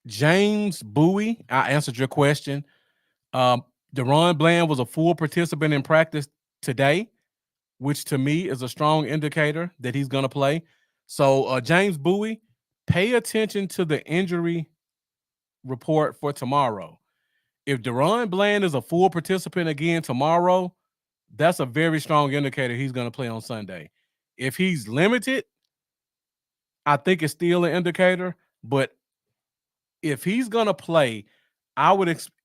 James Bowie, I answered your question. Deron Bland was a full participant in practice today, which to me is a strong indicator that he's going to play. So, James Bowie, pay attention to the injury report for tomorrow. If Deron Bland is a full participant again tomorrow, that's a very strong indicator he's going to play on Sunday. If he's limited, I think it's still an indicator. But if he's going to play,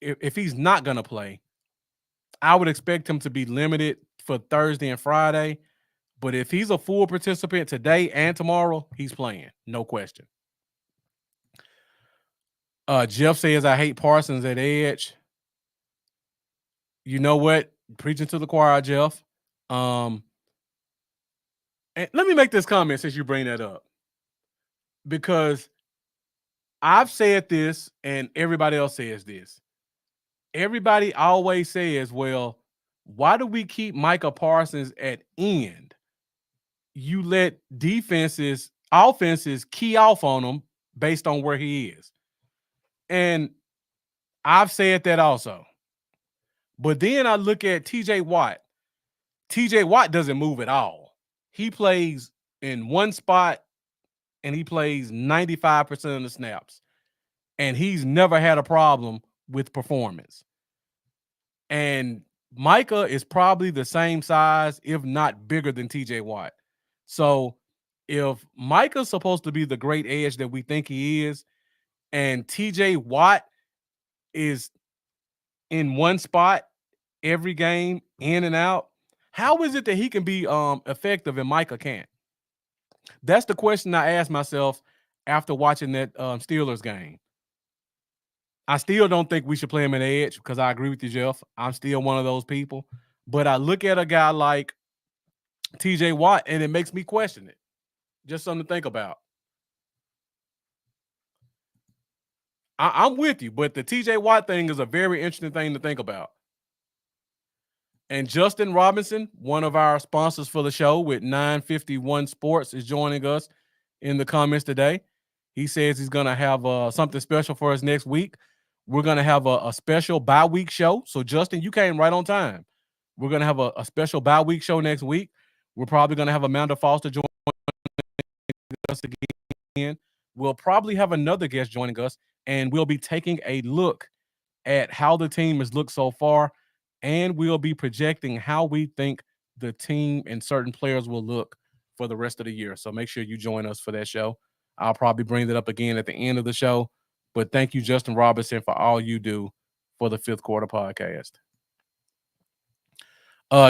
if he's not going to play, I would expect him to be limited for Thursday and Friday. But if he's a full participant today and tomorrow, he's playing. No question. Jeff says, I hate Parsons at edge. You know what? Preaching to the choir, Jeff. And let me make this comment since you bring that up. Because I've said this and everybody else says this. Everybody always says, well, why do we keep Micah Parsons at end? You let offenses key off on him based on where he is. And I've said that also. But then I look at TJ Watt. TJ Watt doesn't move at all. He plays in one spot and he plays 95% of the snaps. And he's never had a problem with performance. And Micah is probably the same size, if not bigger than TJ Watt. So if Micah's supposed to be the great edge that we think he is, and TJ Watt is in one spot every game, in and out, how is it that he can be effective and Micah can't? That's the question I asked myself after watching that Steelers game. I still don't think we should play him at edge because I agree with you, Jeff. I'm still one of those people. But I look at a guy like TJ Watt and it makes me question it. Just something to think about. I'm with you, but the TJ Watt thing is a very interesting thing to think about. And Justin Robinson, one of our sponsors for the show with 951 Sports, is joining us in the comments today. He says he's going to have something special for us next week. We're going to have a special bye-week show. So, Justin, you came right on time. We're going to have a special bye-week show next week. We're probably going to have Amanda Foster join us again. We'll probably have another guest joining us, and we'll be taking a look at how the team has looked so far, and we'll be projecting how we think the team and certain players will look for the rest of the year. So make sure you join us for that show. I'll probably bring that up again at the end of the show. But thank you, Justin Robinson, for all you do for the Fifth Quarter Podcast.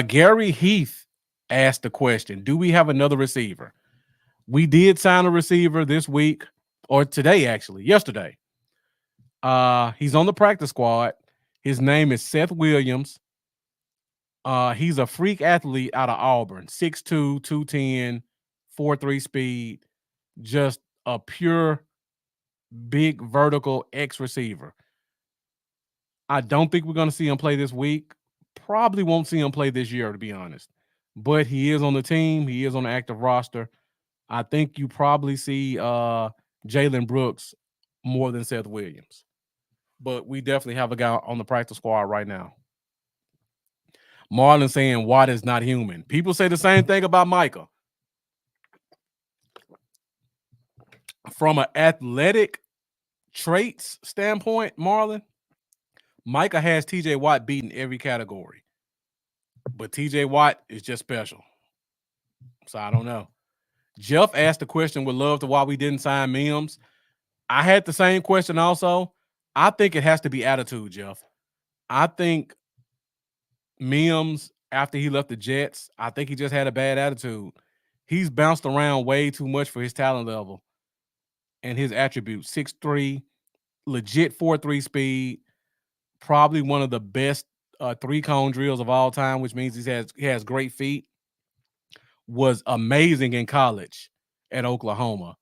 Gary Heath asked the question, do we have another receiver? We did sign a receiver this week, or today, actually, yesterday. He's on the practice squad. His name is Seth Williams. He's a freak athlete out of Auburn, 6'2", 210, 4.3 speed, just a pure big vertical X receiver. I don't think we're going to see him play this week. Probably won't see him play this year, to be honest. But he is on the team. He is on the active roster. I think you probably see Jalen Brooks more than Seth Williams. But we definitely have a guy on the practice squad right now. Marlon saying Watt is not human. People say the same thing about Micah. From an athletic traits standpoint, Marlon, Micah has TJ Watt beaten every category. But TJ Watt is just special. So I don't know. Jeff asked the question, would love to why we didn't sign Mims. I had the same question also. I think it has to be attitude, Jeff. I think Mims, after he left the Jets, I think he just had a bad attitude. He's bounced around way too much for his talent level and his attributes. 6'3", legit 4.3 speed, probably one of the best three-cone drills of all time, which means he has great feet. Was amazing in college at Oklahoma.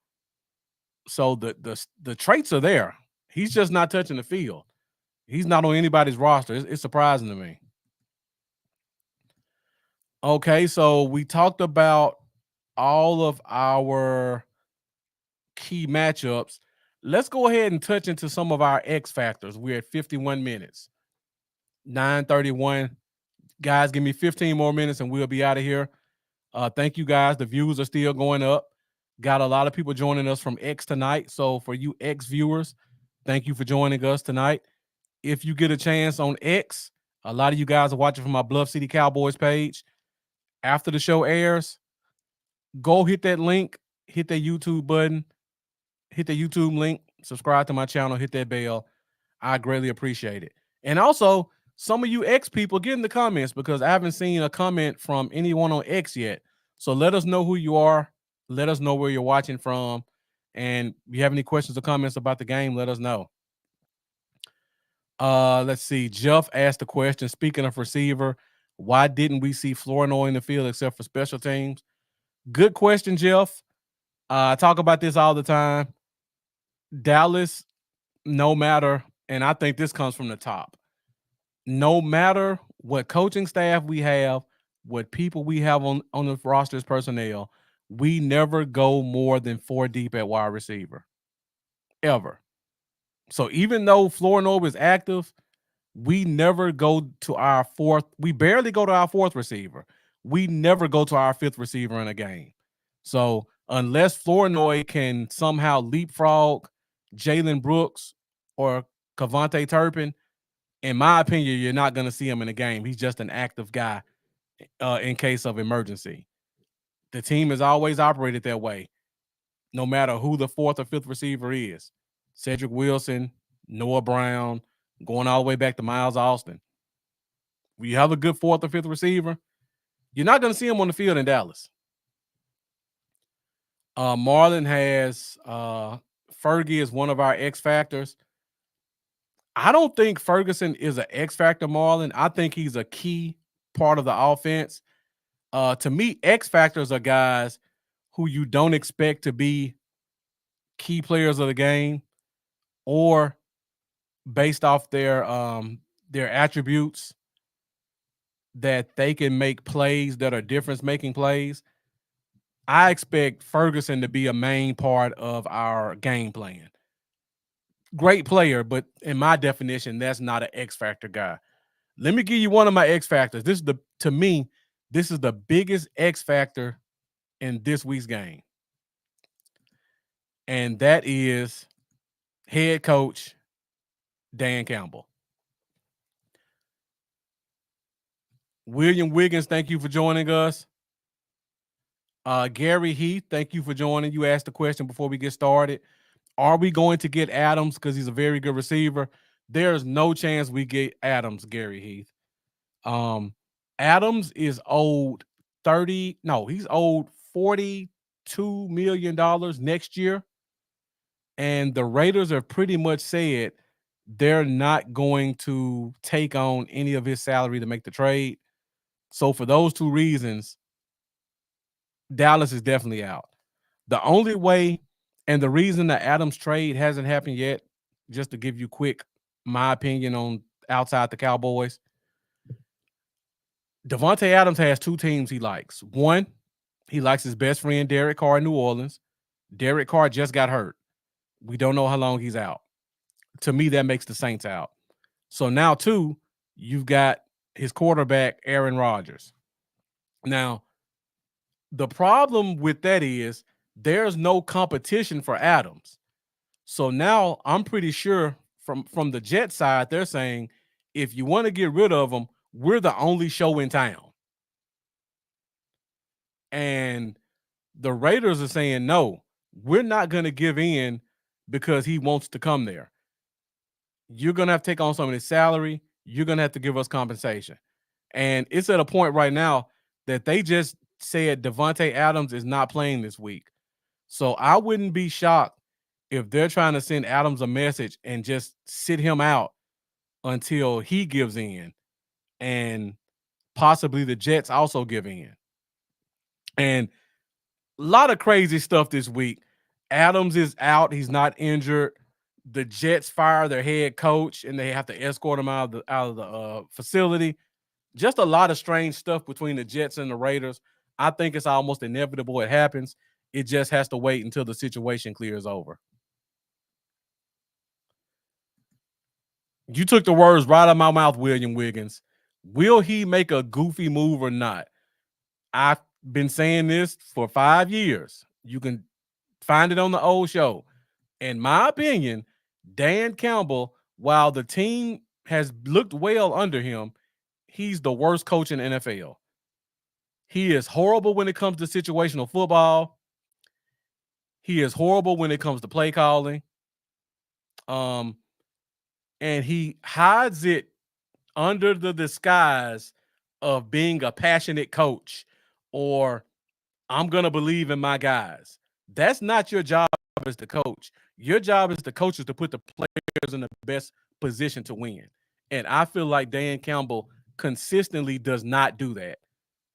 So the traits are there. He's just not touching the field. He's not on anybody's roster. It's surprising to me. Okay, so we talked about all of our key matchups. Let's go ahead and touch into some of our X factors. We're at 51 minutes, 9:31. Guys, give me 15 more minutes and we'll be out of here. Thank you guys. The views are still going up. Got a lot of people joining us from X tonight. So for you X viewers, thank you for joining us tonight. If you get a chance on X, a lot of you guys are watching from my Bluff City Cowboys page. After the show airs, go hit that link, hit that YouTube button, hit the YouTube link, subscribe to my channel, hit that bell. I greatly appreciate it. And also, some of you X people, get in the comments because I haven't seen a comment from anyone on X yet. So let us know who you are. Let us know where you're watching from. And if you have any questions or comments about the game, let us know. Let's see. Jeff asked the question, speaking of receiver, why didn't we see Flournoy in the field except for special teams? Good question, Jeff. I talk about this all the time. Dallas, no matter, and I think this comes from the top, no matter what coaching staff we have, what people we have on the roster's personnel, we never go more than 4 deep at wide receiver. Ever. So even though Flournoy is active, we never go to our fourth. We barely go to our fourth receiver. We never go to our fifth receiver in a game. So unless Flournoy can somehow leapfrog Jalen Brooks or Cavante Turpin, in my opinion, you're not going to see him in a game. He's just an active guy in case of emergency. The team has always operated that way, no matter who the fourth or fifth receiver is. Cedric Wilson, Noah Brown, going all the way back to Miles Austin. When you have a good fourth or fifth receiver, you're not going to see him on the field in Dallas. Marlon has Fergie is one of our X factors. I don't think Ferguson is an X factor, Marlon. I think he's a key part of the offense. To me, X factors are guys who you don't expect to be key players of the game, or based off their attributes that they can make plays that are difference-making plays. I expect Ferguson to be a main part of our game plan. Great player, but in my definition, that's not an X factor guy. Let me give you one of my X factors. To me, this is the biggest X factor in this week's game. And that is head coach Dan Campbell. William Wiggins, thank you for joining us. Gary Heath, thank you for joining. You asked the question before we get started. Are we going to get Adams because he's a very good receiver? There's no chance we get Adams, Gary Heath. Adams is owed he's owed $42 million next year. And the Raiders have pretty much said they're not going to take on any of his salary to make the trade. So for those two reasons, Dallas is definitely out. The only way, and the reason the Adams trade hasn't happened yet, just to give you my opinion on outside the Cowboys, Davante Adams has two teams he likes. One, he likes his best friend, Derek Carr in New Orleans. Derek Carr just got hurt. We don't know how long he's out. To me, that makes the Saints out. So now, two, you've got his quarterback, Aaron Rodgers. Now, the problem with that is there's no competition for Adams. So now I'm pretty sure from the Jet side, they're saying, if you want to get rid of him, we're the only show in town. And the Raiders are saying, no, we're not going to give in because he wants to come there. You're going to have to take on some of his salary. You're going to have to give us compensation. And it's at a point right now that they just said Davante Adams is not playing this week. So I wouldn't be shocked if they're trying to send Adams a message and just sit him out until he gives in, and possibly the Jets also give in. And a lot of crazy stuff this week. Adams is out. He's not injured. The Jets fire their head coach, and they have to escort him out of the facility. Just a lot of strange stuff between the Jets and the Raiders. I think it's almost inevitable it happens. It just has to wait until the situation clears over. You took the words right out of my mouth, William Wiggins. Will he make a goofy move or not? I've been saying this for 5 years. You can find it on the old show. In my opinion, Dan Campbell, while the team has looked well under him, he's the worst coach in the NFL. He is horrible when it comes to situational football. He is horrible when it comes to play calling. And he hides it under the disguise of being a passionate coach, or I'm going to believe in my guys. That's not your job as the coach. Your job as the coach is to put the players in the best position to win. And I feel like Dan Campbell consistently does not do that.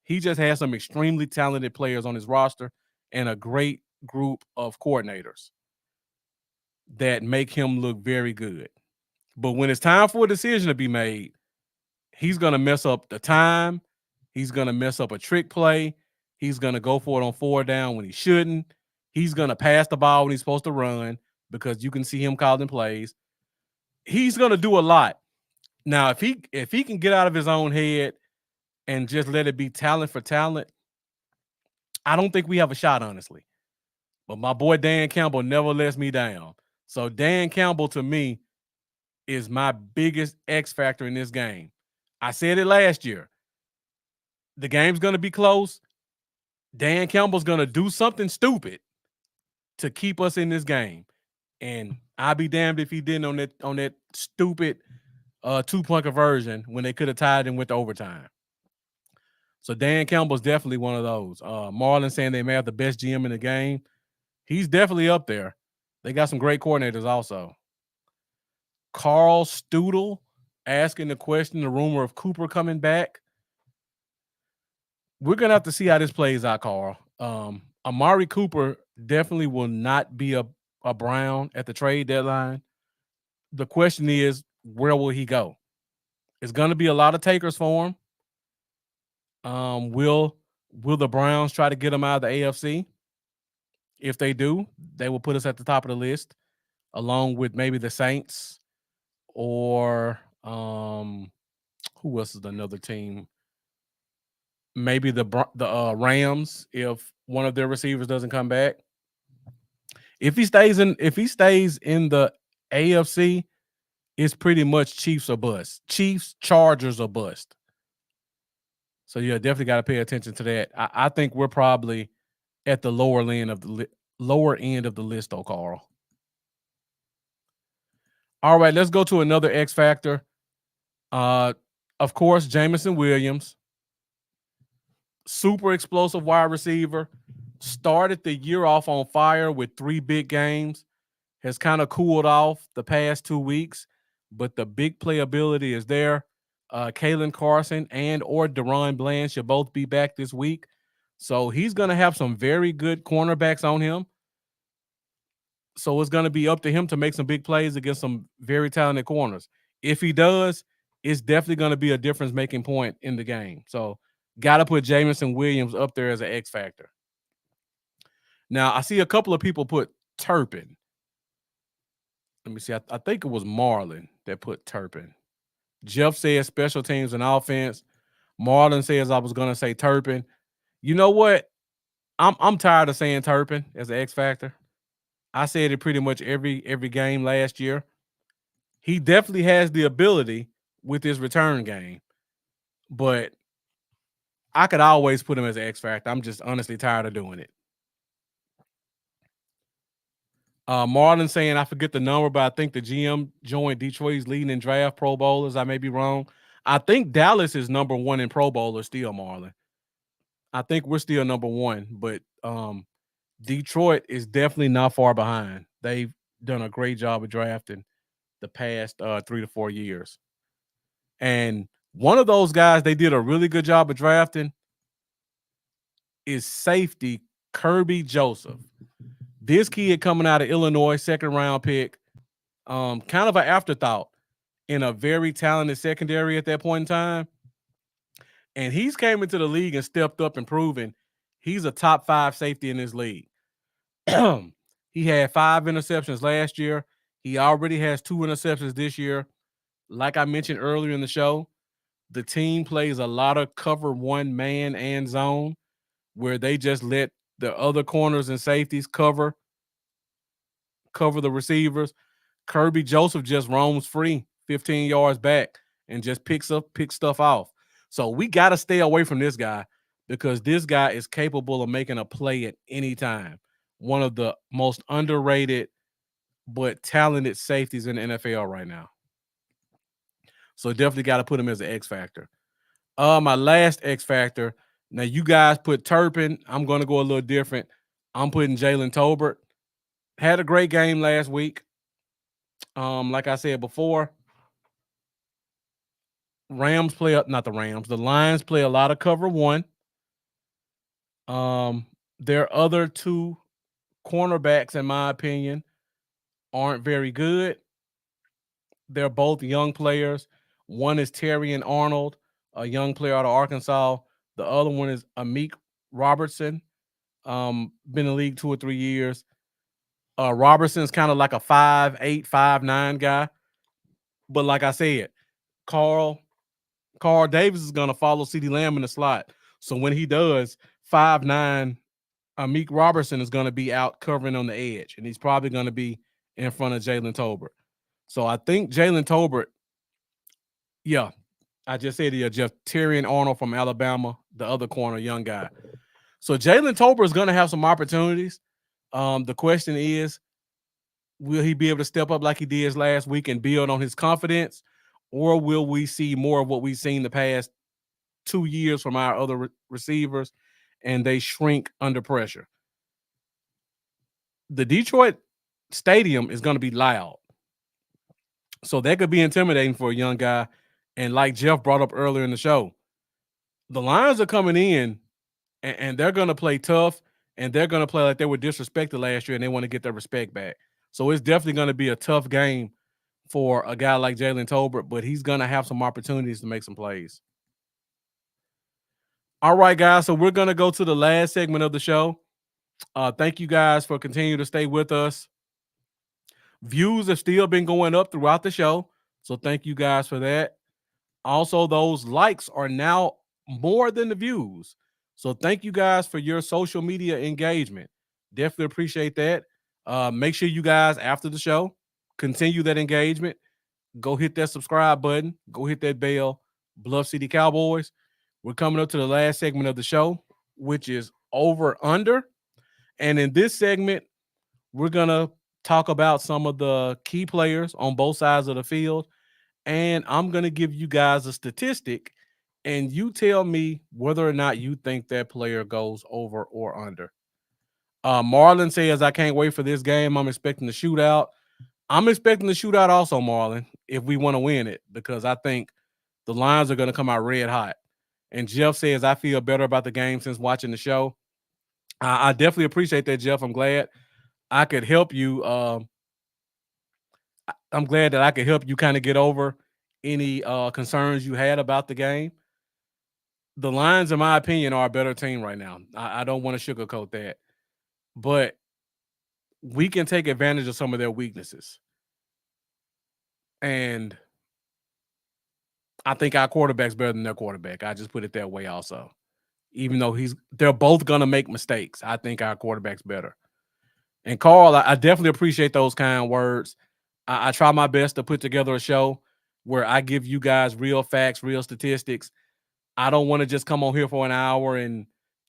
He just has some extremely talented players on his roster and a great group of coordinators that make him look very good. But when it's time for a decision to be made, he's going to mess up the time. He's going to mess up a trick play. He's going to go for it on 4 down when he shouldn't. He's going to pass the ball when he's supposed to run because you can see him calling plays. He's going to do a lot. Now, if he can get out of his own head and just let it be talent for talent, I don't think we have a shot, honestly. But my boy Dan Campbell never lets me down. So Dan Campbell, to me, is my biggest X factor in this game. I said it last year. The game's going to be close. Dan Campbell's going to do something stupid to keep us in this game. And I'll be damned if he didn't on that stupid 2-point conversion when they could have tied and went to overtime. So Dan Campbell's definitely one of those. Marlon saying they may have the best GM in the game. He's definitely up there. They got some great coordinators also. Carl Studel asking the question, the rumor of Cooper coming back. We're going to have to see how this plays out, Carl. Amari Cooper definitely will not be a Brown at the trade deadline. The question is, where will he go? It's going to be a lot of takers for him. Will the Browns try to get him out of the AFC? If they do, they will put us at the top of the list, along with maybe the Saints or who else is another team? Maybe the Rams if one of their receivers doesn't come back. If he stays in the AFC, it's pretty much Chiefs or bust. Chiefs, Chargers or bust. So yeah, definitely got to pay attention to that. I think we're probably at the lower end of the list, though, Carl. All right, let's go to another X factor. Of course, Jameson Williams, super explosive wide receiver, started the year off on fire with 3 big games, has kind of cooled off the past 2 weeks, but the big playability is there. Kalen Carson and or Deron Bland should both be back this week. So he's going to have some very good cornerbacks on him. So it's going to be up to him to make some big plays against some very talented corners. If he does, it's definitely going to be a difference-making point in the game. So got to put Jameson Williams up there as an X factor. Now, I see a couple of people put Turpin. Let me see. I think it was Marlon that put Turpin. Jeff says special teams and offense. Marlon says I was going to say Turpin. You know what? I'm tired of saying Turpin as an X factor. I said it pretty much every game last year. He definitely has the ability with his return game, but I could always put him as an X factor. I'm just honestly tired of doing it. Marlon saying I forget the number, but I think the GM joined Detroit's leading in draft Pro Bowlers. I may be wrong. I think Dallas is number 1 in Pro Bowlers still, Marlon. I think we're still number 1, but Detroit is definitely not far behind. They've done a great job of drafting the past 3 to 4 years. And one of those guys they did a really good job of drafting is safety Kirby Joseph. This kid coming out of Illinois, second round pick, kind of an afterthought in a very talented secondary at that point in time. And he's came into the league and stepped up and proven he's a top 5 safety in this league. He had 5 interceptions last year. He already has 2 interceptions this year. Like I mentioned earlier in the show, the team plays a lot of cover 1 man and zone where they just let the other corners and safeties cover the receivers. Kirby Joseph just roams free 15 yards back and just picks stuff off. So we got to stay away from this guy because this guy is capable of making a play at any time. One of the most underrated but talented safeties in the NFL right now. So definitely got to put him as an X factor. My last X factor. Now you guys put Turpin. I'm going to go a little different. I'm putting Jalen Tolbert. Had a great game last week. Like I said before, the Lions play a lot of cover 1. Their other 2 cornerbacks, in my opinion, aren't very good. They're both young players. One is Terrion Arnold, a young player out of Arkansas. The other one is Amik Robertson. Been in the league 2 or 3 years. Robertson's kind of like a 5'8", 5'9" guy. But like I said, Carl Davis is going to follow CeeDee Lamb in the slot. So when he does, 5'9", Amik Robertson is going to be out covering on the edge, and he's probably going to be in front of Jalen Tolbert. So I think Jalen Tolbert, yeah, I just said Jeff Terrion Arnold from Alabama, the other corner, young guy. So Jalen Tolbert is going to have some opportunities. The question is, will he be able to step up like he did last week and build on his confidence, or will we see more of what we've seen the past 2 years from our other receivers, and they shrink under pressure? The Detroit stadium is going to be loud, so that could be intimidating for a young guy. And like Jeff brought up earlier in the show, the Lions are coming in, and they're going to play tough, and they're going to play like they were disrespected last year, and they want to get their respect back. So it's definitely going to be a tough game for a guy like Jalen Tolbert, but he's going to have some opportunities to make some plays. All right, guys, so we're going to go to the last segment of the show. Thank you guys for continuing to stay with us. Views have still been going up throughout the show, so thank you guys for that. Also, those likes are now more than the views. So thank you guys for your social media engagement. Definitely appreciate that. Make sure you guys, after the show, continue that engagement. Go hit that subscribe button. Go hit that bell. Bluff City Cowboys. We're coming up to the last segment of the show, which is over under. And in this segment, we're going to talk about some of the key players on both sides of the field. And I'm going to give you guys a statistic, and you tell me whether or not you think that player goes over or under. Marlon says, I can't wait for this game. I'm expecting the shootout. I'm expecting the shootout also, Marlon, if we want to win it, because I think the Lions are going to come out red hot. And Jeff says, I feel better about the game since watching the show. I definitely appreciate that, Jeff. I'm glad I could help you. I'm glad that I could help you kind of get over any concerns you had about the game. The Lions, in my opinion, are a better team right now. I don't want to sugarcoat that. But we can take advantage of some of their weaknesses. And I think our quarterback's better than their quarterback. I just put it that way also. Even though they're both going to make mistakes, I think our quarterback's better. And Carl, I definitely appreciate those kind words. I try my best to put together a show where I give you guys real facts, real statistics. I don't want to just come on here for an hour and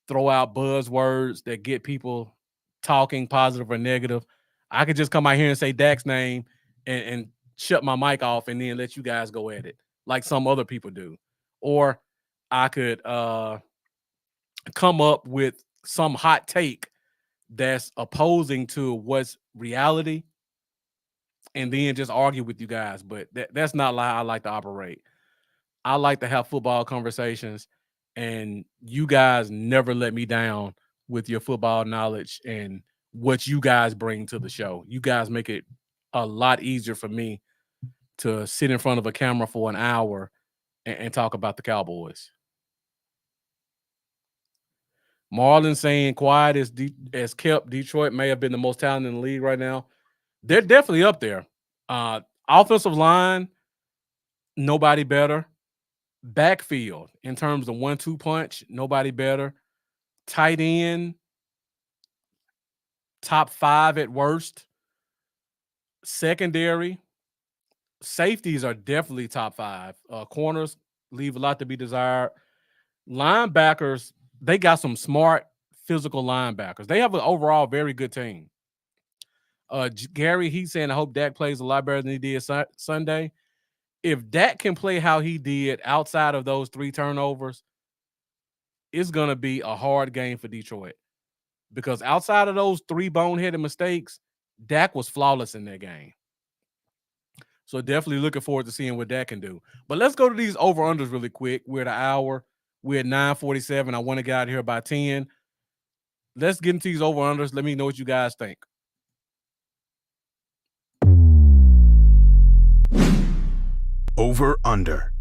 throw out buzzwords that get people talking positive or negative. I could just come out here and say Dak's name and shut my mic off and then let you guys go at it like some other people do. Or I could come up with some hot take that's opposing to what's reality and then just argue with you guys. But that's not how I like to operate. I like to have football conversations, and you guys never let me down with your football knowledge and what you guys bring to the show. You guys make it a lot easier for me to sit in front of a camera for an hour and talk about the Cowboys. Marlon saying quiet as kept. Detroit may have been the most talented in the league right now. They're definitely up there. Offensive line, nobody better. Backfield, in terms of 1-2 punch, nobody better. Tight end, top 5 at worst. Secondary, safeties are definitely top 5. Corners leave a lot to be desired. Linebackers, they got some smart physical linebackers. They have an overall very good team. Gary, he's saying, I hope Dak plays a lot better than he did Sunday. If Dak can play how he did outside of those 3 turnovers, it's going to be a hard game for Detroit. Because outside of those 3 boneheaded mistakes, Dak was flawless in that game. So definitely looking forward to seeing what Dak can do. But let's go to these over-unders really quick. We're at an hour. We're at 9:47. I want to get out of here by 10. Let's get into these over-unders. Let me know what you guys think. Over-under.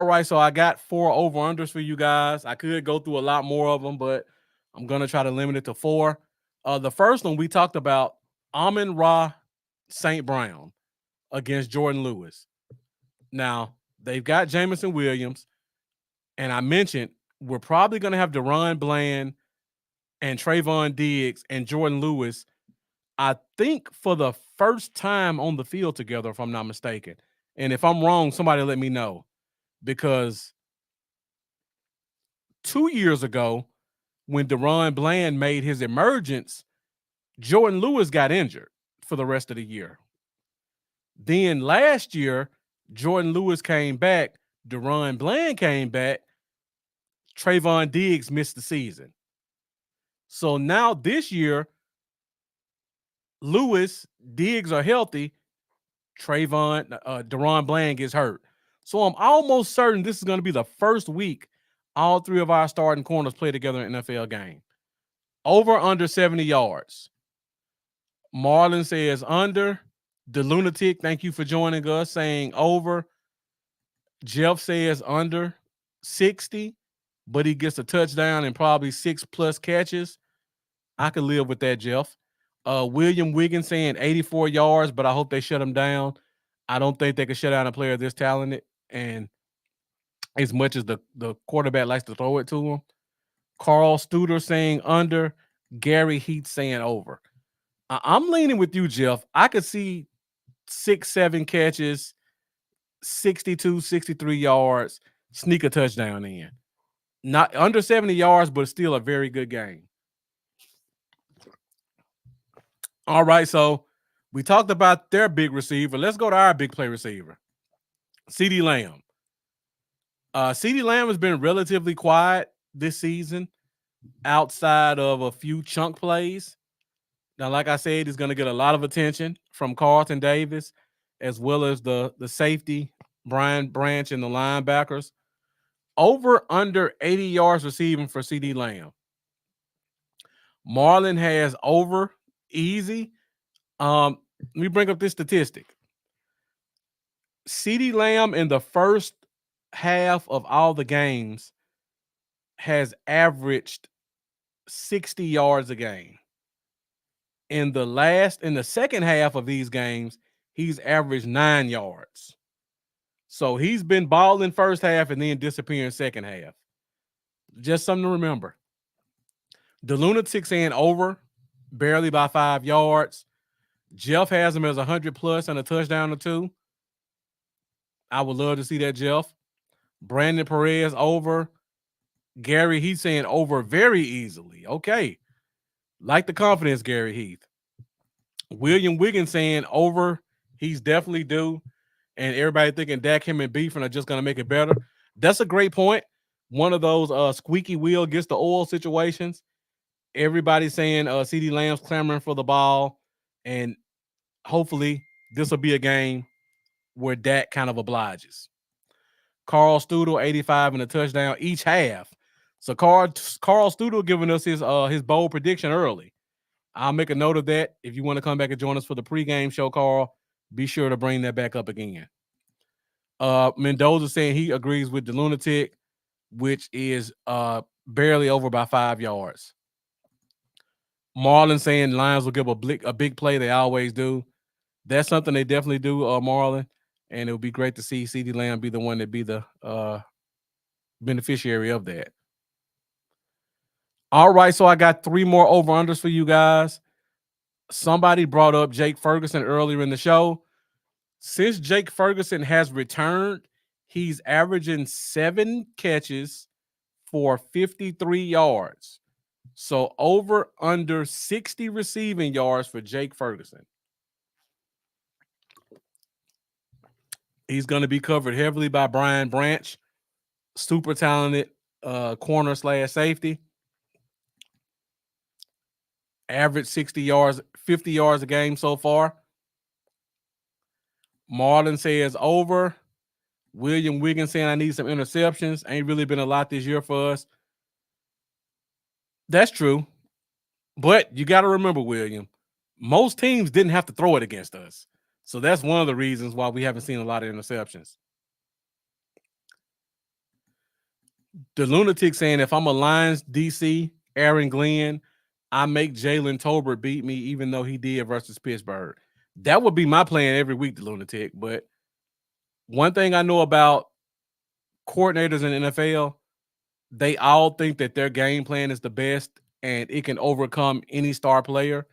All right, so I got 4 over-unders for you guys. I could go through a lot more of them, but I'm going to try to limit it to 4. The first one we talked about, Amon-Ra St. Brown against Jordan Lewis. Now, they've got Jamison Williams, and I mentioned we're probably going to have Deron Bland and Trayvon Diggs and Jordan Lewis, I think, for the first time on the field together, if I'm not mistaken. And if I'm wrong, somebody let me know. Because 2 years ago, when Deron Bland made his emergence, Jordan Lewis got injured for the rest of the year. Then last year, Jordan Lewis came back, Deron Bland came back, Trayvon Diggs missed the season. So now this year, Lewis, Diggs are healthy, Deron Bland gets hurt. So I'm almost certain this is going to be the first week all 3 of our starting corners play together in an NFL game. Over under 70 yards. Marlon says under. The Lunatic, thank you for joining us, saying over. Jeff says under 60, but he gets a touchdown and probably 6+ catches. I can live with that, Jeff. William Wiggins saying 84 yards, but I hope they shut him down. I don't think they can shut down a player this talented, and as much as the quarterback likes to throw it to him. Carl Studer saying under. Gary Heath saying over. I'm leaning with you, Jeff. I could see 6-7 catches, 62, 63 yards, sneak a touchdown in. Not under 70 yards, but still a very good game. All right, so we talked about their big receiver. Let's go to our big play receiver, CeeDee Lamb. CeeDee Lamb has been relatively quiet this season outside of a few chunk plays. Now, like I said, he's going to get a lot of attention from Carlton Davis, as well as the safety, Brian Branch, and the linebackers. Over under 80 yards receiving for CeeDee Lamb. Marlon has over easy. Let me bring up this statistic. CeeDee Lamb in the first half of all the games has averaged 60 yards a game. In the second half of these games, he's averaged 9 yards. So he's been balling first half and then disappearing second half. Just something to remember. The Lunatic saying over, barely by 5 yards. Jeff has him as 100+ and a touchdown or 2. I would love to see that, Jeff. Brandon Perez over. Gary, he's saying over very easily. Okay. Like the confidence, Gary Heath. William Wiggins saying over. He's definitely due. And everybody thinking Dak, him, and Beefin are just going to make it better. That's a great point. One of those squeaky wheel gets the oil situations. Everybody's saying CeeDee Lamb's clamoring for the ball. And hopefully this will be a game where Dak kind of obliges. Carl Studel, 85 and a touchdown each half. So Carl Studel giving us his bold prediction early. I'll make a note of that. If you want to come back and join us for the pregame show, Carl, be sure to bring that back up again. Mendoza saying he agrees with the lunatic, which is barely over by 5 yards. Marlon saying Lions will give a big play. They always do. That's something they definitely do, Marlon. And it would be great to see CeeDee Lamb be the one to be the beneficiary of that. All right, so I got 3 more over-unders for you guys. Somebody brought up Jake Ferguson earlier in the show. Since Jake Ferguson has returned, he's averaging 7 catches for 53 yards. So over under 60 receiving yards for Jake Ferguson. He's going to be covered heavily by Brian Branch, super talented corner / safety. Average 60 yards, 50 yards a game so far. Marlon says over. William Wiggins saying I need some interceptions. Ain't really been a lot this year for us. That's true. But you got to remember, William, most teams didn't have to throw it against us. So that's one of the reasons why we haven't seen a lot of interceptions. The lunatic saying if I'm a Lions DC, Aaron Glenn, I make Jalen Tolbert beat me even though he did versus Pittsburgh. That would be my plan every week, the lunatic. But one thing I know about coordinators in the NFL, they all think that their game plan is the best and it can overcome any star player.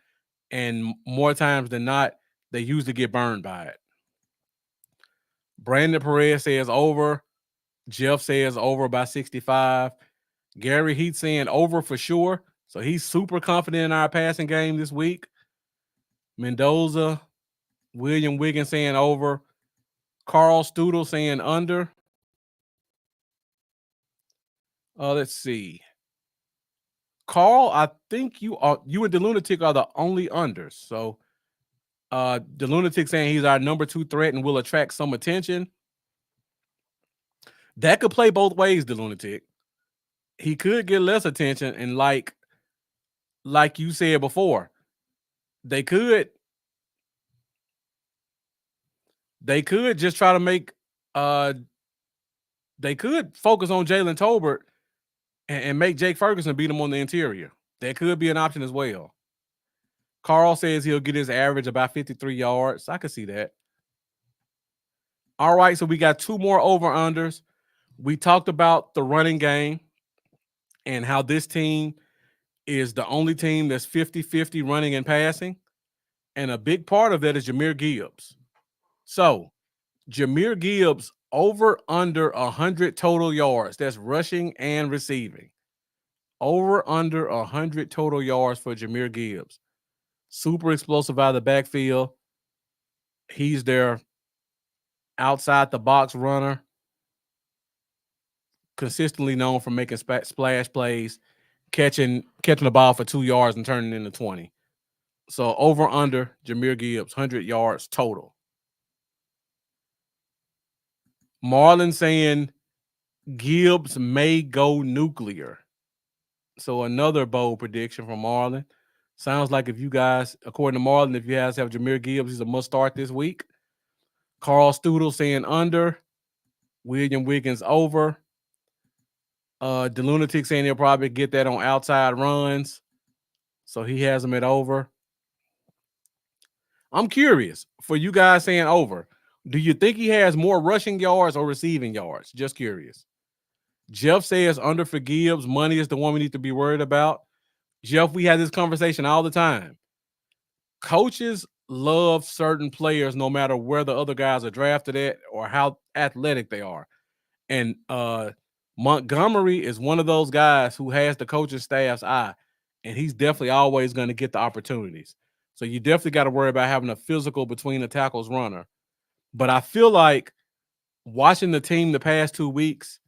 And more times than not, they usually get burned by it. Brandon Perez says over. Jeff says over by 65. Gary Heath saying over for sure. So he's super confident in our passing game this week. Mendoza, William Wiggins saying over. Carl Studel saying under. Let's see. Carl, I think you and the lunatic are the only unders. So the lunatic saying he's our number 2 threat and will attract some attention. That could play both ways, the lunatic. He could get less attention, and like you said before, they could just try to make they could focus on Jalen Tolbert and make Jake Ferguson beat him on the interior. That could be an option as well. Carl says he'll get his average about 53 yards. I could see that. All right, so we got 2 more over-unders. We talked about the running game and how this team is the only team that's 50-50 running and passing. And a big part of that is Jahmyr Gibbs. So Jahmyr Gibbs over under 100 total yards. That's rushing and receiving. Over under 100 total yards for Jahmyr Gibbs. Super explosive out of the backfield. He's their outside the box runner. Consistently known for making splash plays, catching the ball for 2 yards and turning it into 20. So over under Jahmyr Gibbs, 100 yards total. Marlon saying Gibbs may go nuclear. So another bold prediction from Marlon. Sounds like if you guys, according to Marlon, if you guys have Jahmyr Gibbs, he's a must start this week. Carl Studel saying under. William Wiggins over. The lunatic saying he'll probably get that on outside runs. So he has him at over. I'm curious for you guys saying over. Do you think he has more rushing yards or receiving yards? Just curious. Jeff says under for Gibbs. Money is the one we need to be worried about. Jeff, we have this conversation all the time. Coaches love certain players no matter where the other guys are drafted at or how athletic they are. And Montgomery is one of those guys who has the coaching staff's eye, and he's definitely always going to get the opportunities. So you definitely got to worry about having a physical between the tackles runner. But I feel like watching the team the past 2 weeks,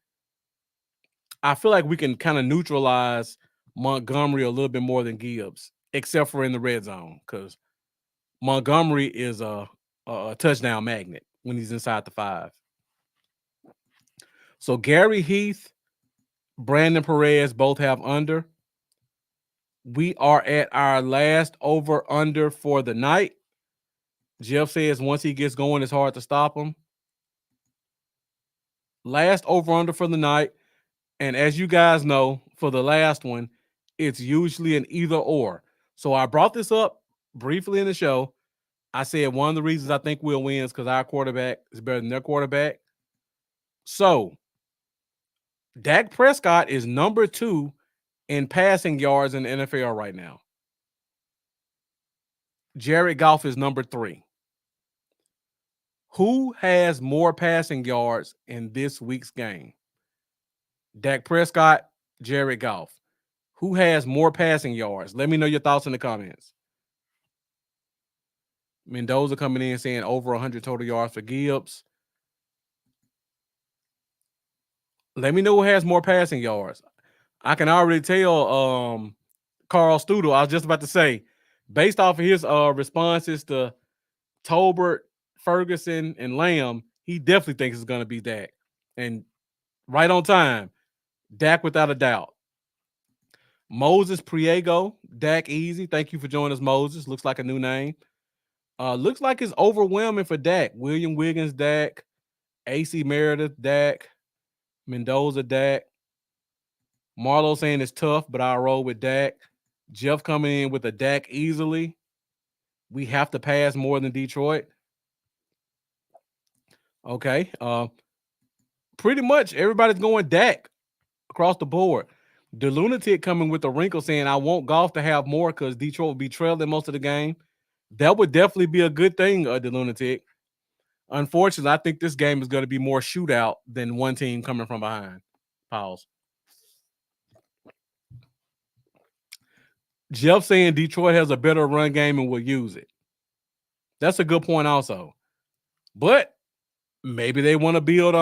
I feel like we can kind of neutralize Montgomery a little bit more than Gibbs, except for in the red zone, because Montgomery is a touchdown magnet when he's inside the 5. So Gary Heath, Brandon Perez both have under. We are at our last over-under for the night. Jeff says once he gets going, it's hard to stop him. Last over-under for the night. And as you guys know, for the last one, it's usually an either or. So I brought this up briefly in the show. I said one of the reasons I think we'll win is because our quarterback is better than their quarterback. So Dak Prescott is number 2 in passing yards in the NFL right now. Jared Goff is number 3. Who has more passing yards in this week's game? Dak Prescott, Jared Goff. Who has more passing yards? Let me know your thoughts in the comments. Mendoza coming in saying over 100 total yards for Gibbs. Let me know who has more passing yards. I can already tell Carl Studel, I was just about to say, based off of his responses to Tolbert, Ferguson, and Lamb, he definitely thinks it's going to be Dak. And right on time, Dak without a doubt. Moses Priego, Dak easy. Thank you for joining us, Moses. Looks like a new name. Looks like it's overwhelming for Dak. William Wiggins, Dak. AC Meredith, Dak. Mendoza, Dak. Marlo saying it's tough, but I'll roll with Dak. Jeff coming in with a Dak easily. We have to pass more than Detroit. Okay. Pretty much everybody's going Dak across the board. The lunatic coming with a wrinkle saying, I want Goff to have more because Detroit will be trailing most of the game. That would definitely be a good thing, the lunatic. Unfortunately, I think this game is going to be more shootout than one team coming from behind. Pause. Jeff saying Detroit has a better run game and will use it. That's a good point also. But maybe they want to build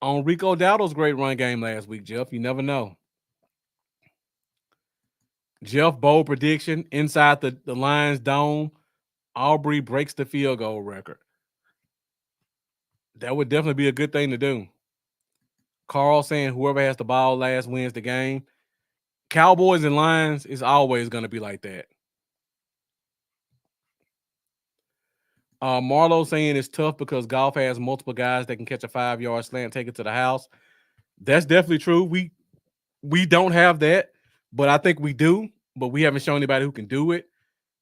on Rico Dowdle's great run game last week, Jeff. You never know. Jeff, bold prediction. Inside the Lions dome, Aubrey breaks the field goal record. That would definitely be a good thing to do. Carl saying whoever has the ball last wins the game. Cowboys and Lions is always going to be like that. Marlo saying it's tough because Goff has multiple guys that can catch a 5-yard slant, take it to the house. That's definitely true. We don't have that, but I think we do. But we haven't shown anybody who can do it.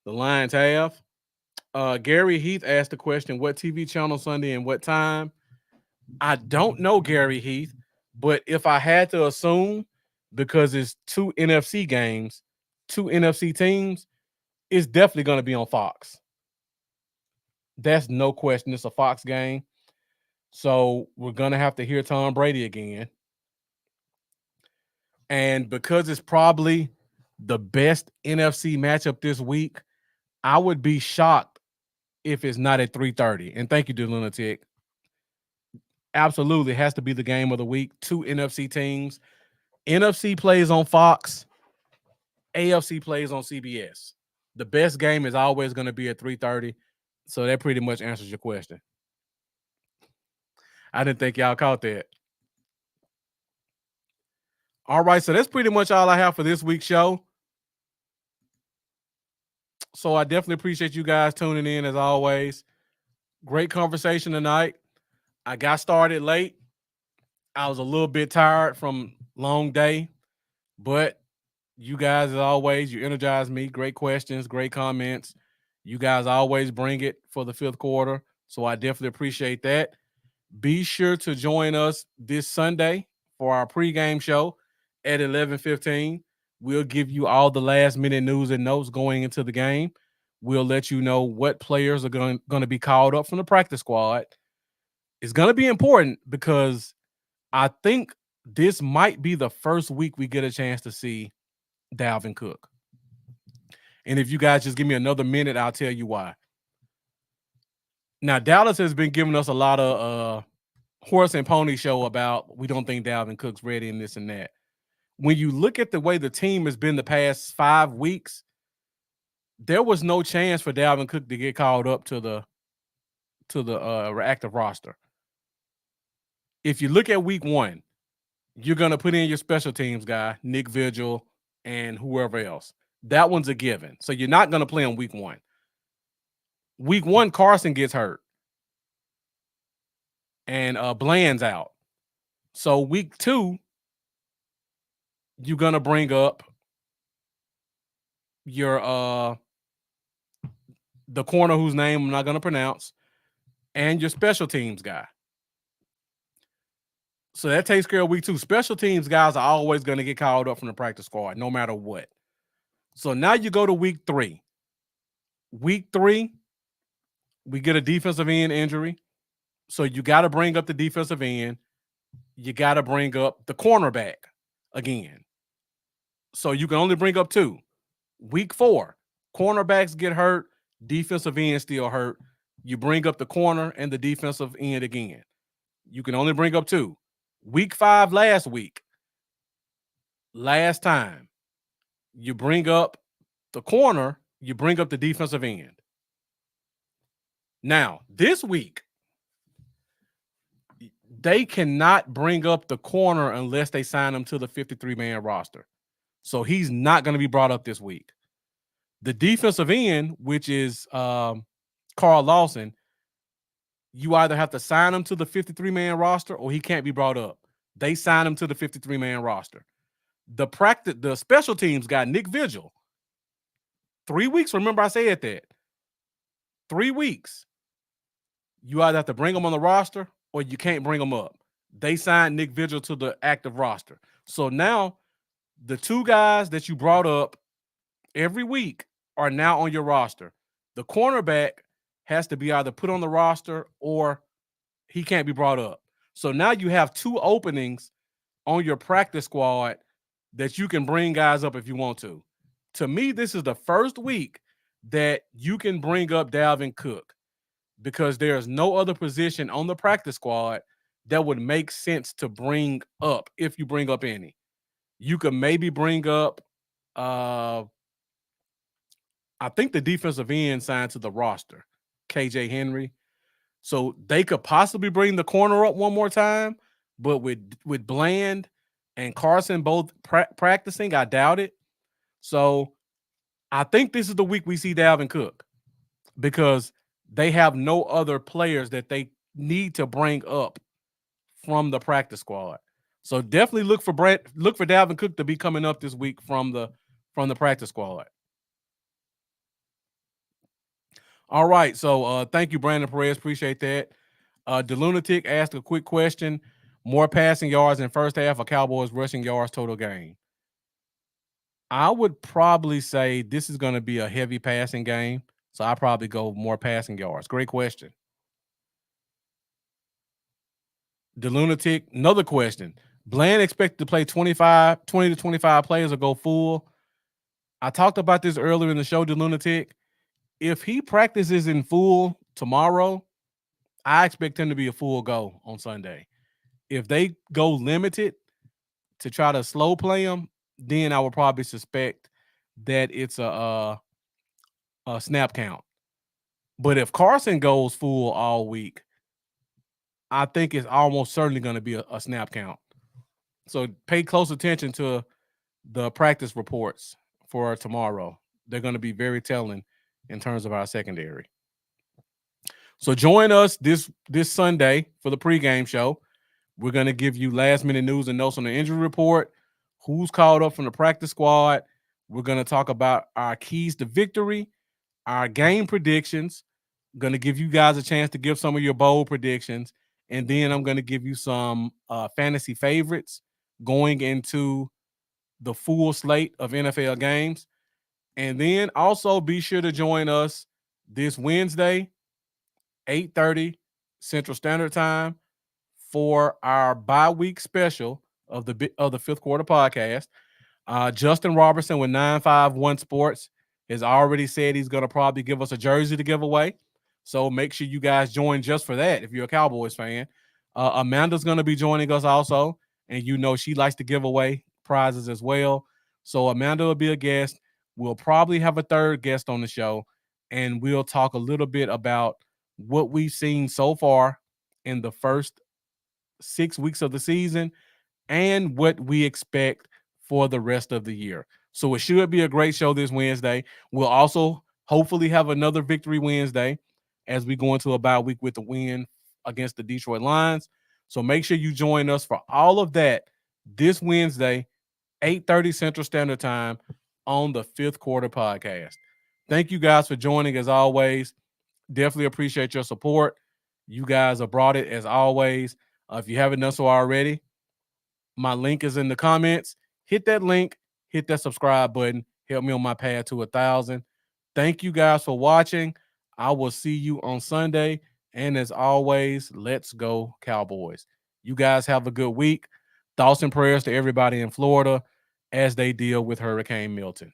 The Lions have. Gary Heath asked the question, what TV channel Sunday and what time? I don't know, Gary Heath, but if I had to assume, because it's 2 NFC games, 2 NFC teams, it's definitely going to be on Fox. That's no question. It's a Fox game. So we're going to have to hear Tom Brady again. And because it's probably the best NFC matchup this week, I would be shocked if it's not at 3:30. And thank you, the lunatic. Absolutely has to be the game of the week. 2 NFC teams. NFC plays on Fox. AFC plays on CBS. The best game is always going to be at 3:30. So that pretty much answers your question. I didn't think y'all caught that. All right, so that's pretty much all I have for this week's show. So I definitely appreciate you guys tuning in as always. Great conversation tonight. I got started late. I was a little bit tired from long day, but you guys, as always, you energize me. Great questions, great comments. You guys always bring it for the 5th quarter, so I definitely appreciate that. Be sure to join us this Sunday for our pregame show at 11:15. We'll give you all the last-minute news and notes going into the game. We'll let you know what players are going to be called up from the practice squad. It's going to be important because I think this might be the first week we get a chance to see Dalvin Cook. And if you guys just give me another minute, I'll tell you why. Now, Dallas has been giving us a lot of horse and pony show about we don't think Dalvin Cook's ready and this and that. When you look at the way the team has been the past 5 weeks, there was no chance for Dalvin Cook to get called up to the active roster. If you look at week 1, you're going to put in your special teams guy, Nick Vigil, and whoever else. That one's a given. So you're not going to play on week 1. Week 1, Carson gets hurt. And Bland's out. So week 2, you're going to bring up your the corner whose name I'm not going to pronounce, and your special teams guy. So that takes care of week 2. Special teams guys are always going to get called up from the practice squad, no matter what. So now you go to week 3. Week 3, we get a defensive end injury. So you got to bring up the defensive end. You got to bring up the cornerback again. So you can only bring up 2. Week 4, cornerbacks get hurt, defensive end still hurt. You bring up the corner and the defensive end again. You can only bring up 2. Week 5 last time, you bring up the corner, you bring up the defensive end. Now, this week, they cannot bring up the corner unless they sign him to the 53-man roster. So he's not going to be brought up this week. The defensive end, which is Carl Lawson, you either have to sign him to the 53-man roster or he can't be brought up. They sign him to the 53-man roster. The special teams guy, Nick Vigil, 3 weeks. Remember, I said that. 3 weeks. You either have to bring him on the roster or you can't bring him up. They signed Nick Vigil to the active roster. So now the 2 guys that you brought up every week are now on your roster. The cornerback has to be either put on the roster or he can't be brought up. So now you have 2 openings on your practice squad that you can bring guys up if you want to. To me, this is the first week that you can bring up Dalvin Cook because there's no other position on the practice squad that would make sense to bring up if you bring up any. You could maybe bring up I think the defensive end signed to the roster, KJ Henry. So they could possibly bring the corner up one more time, but with Bland and Carson both practicing, I doubt it. So I think this is the week we see Dalvin Cook because they have no other players that they need to bring up from the practice squad. So definitely look for Dalvin Cook to be coming up this week from the practice squad. All right. So thank you, Brandon Perez. Appreciate that. The Lunatic asked a quick question. More passing yards in first half or Cowboys rushing yards total game? I would probably say this is going to be a heavy passing game. So I probably go more passing yards. Great question. The Lunatic, another question. Bland expected to play 20 to 25 players or go full. I talked about this earlier in the show, the Lunatic. If he practices in full tomorrow, I expect him to be a full go on Sunday. If they go limited to try to slow play him, then I would probably suspect that it's a snap count. But if Carson goes full all week, I think it's almost certainly going to be a snap count. So pay close attention to the practice reports for tomorrow. They're going to be very telling in terms of our secondary. So join us this Sunday for the pregame show. We're going to give you last-minute news and notes on the injury report, who's called up from the practice squad. We're going to talk about our keys to victory, our game predictions. I'm going to give you guys a chance to give some of your bold predictions, and then I'm going to give you some fantasy favorites going into the full slate of NFL games. And then also be sure to join us this Wednesday, 8:30 Central Standard Time, for our bye-week special of the Fifth Quarter Podcast. Justin Robertson with 951 Sports has already said he's going to probably give us a jersey to give away. So make sure you guys join just for that if you're a Cowboys fan. Amanda's going to be joining us also, and you know she likes to give away prizes as well. So Amanda will be a guest. We'll probably have a third guest on the show, and we'll talk a little bit about what we've seen so far in the first 6 weeks of the season and what we expect for the rest of the year. So it should be a great show this Wednesday. We'll also hopefully have another Victory Wednesday as we go into a bye week with the win against the Detroit Lions. So make sure you join us for all of that this Wednesday, 8:30 Central Standard Time on the Fifth Quarter Podcast. Thank you guys for joining as always. Definitely appreciate your support. You guys have brought it as always. If you haven't done so already, my link is in the comments. Hit that link, hit that subscribe button. Help me on my path to 1,000. Thank you guys for watching. I will see you on Sunday. And as always, let's go Cowboys. You guys have a good week. Thoughts and prayers to everybody in Florida as they deal with Hurricane Milton.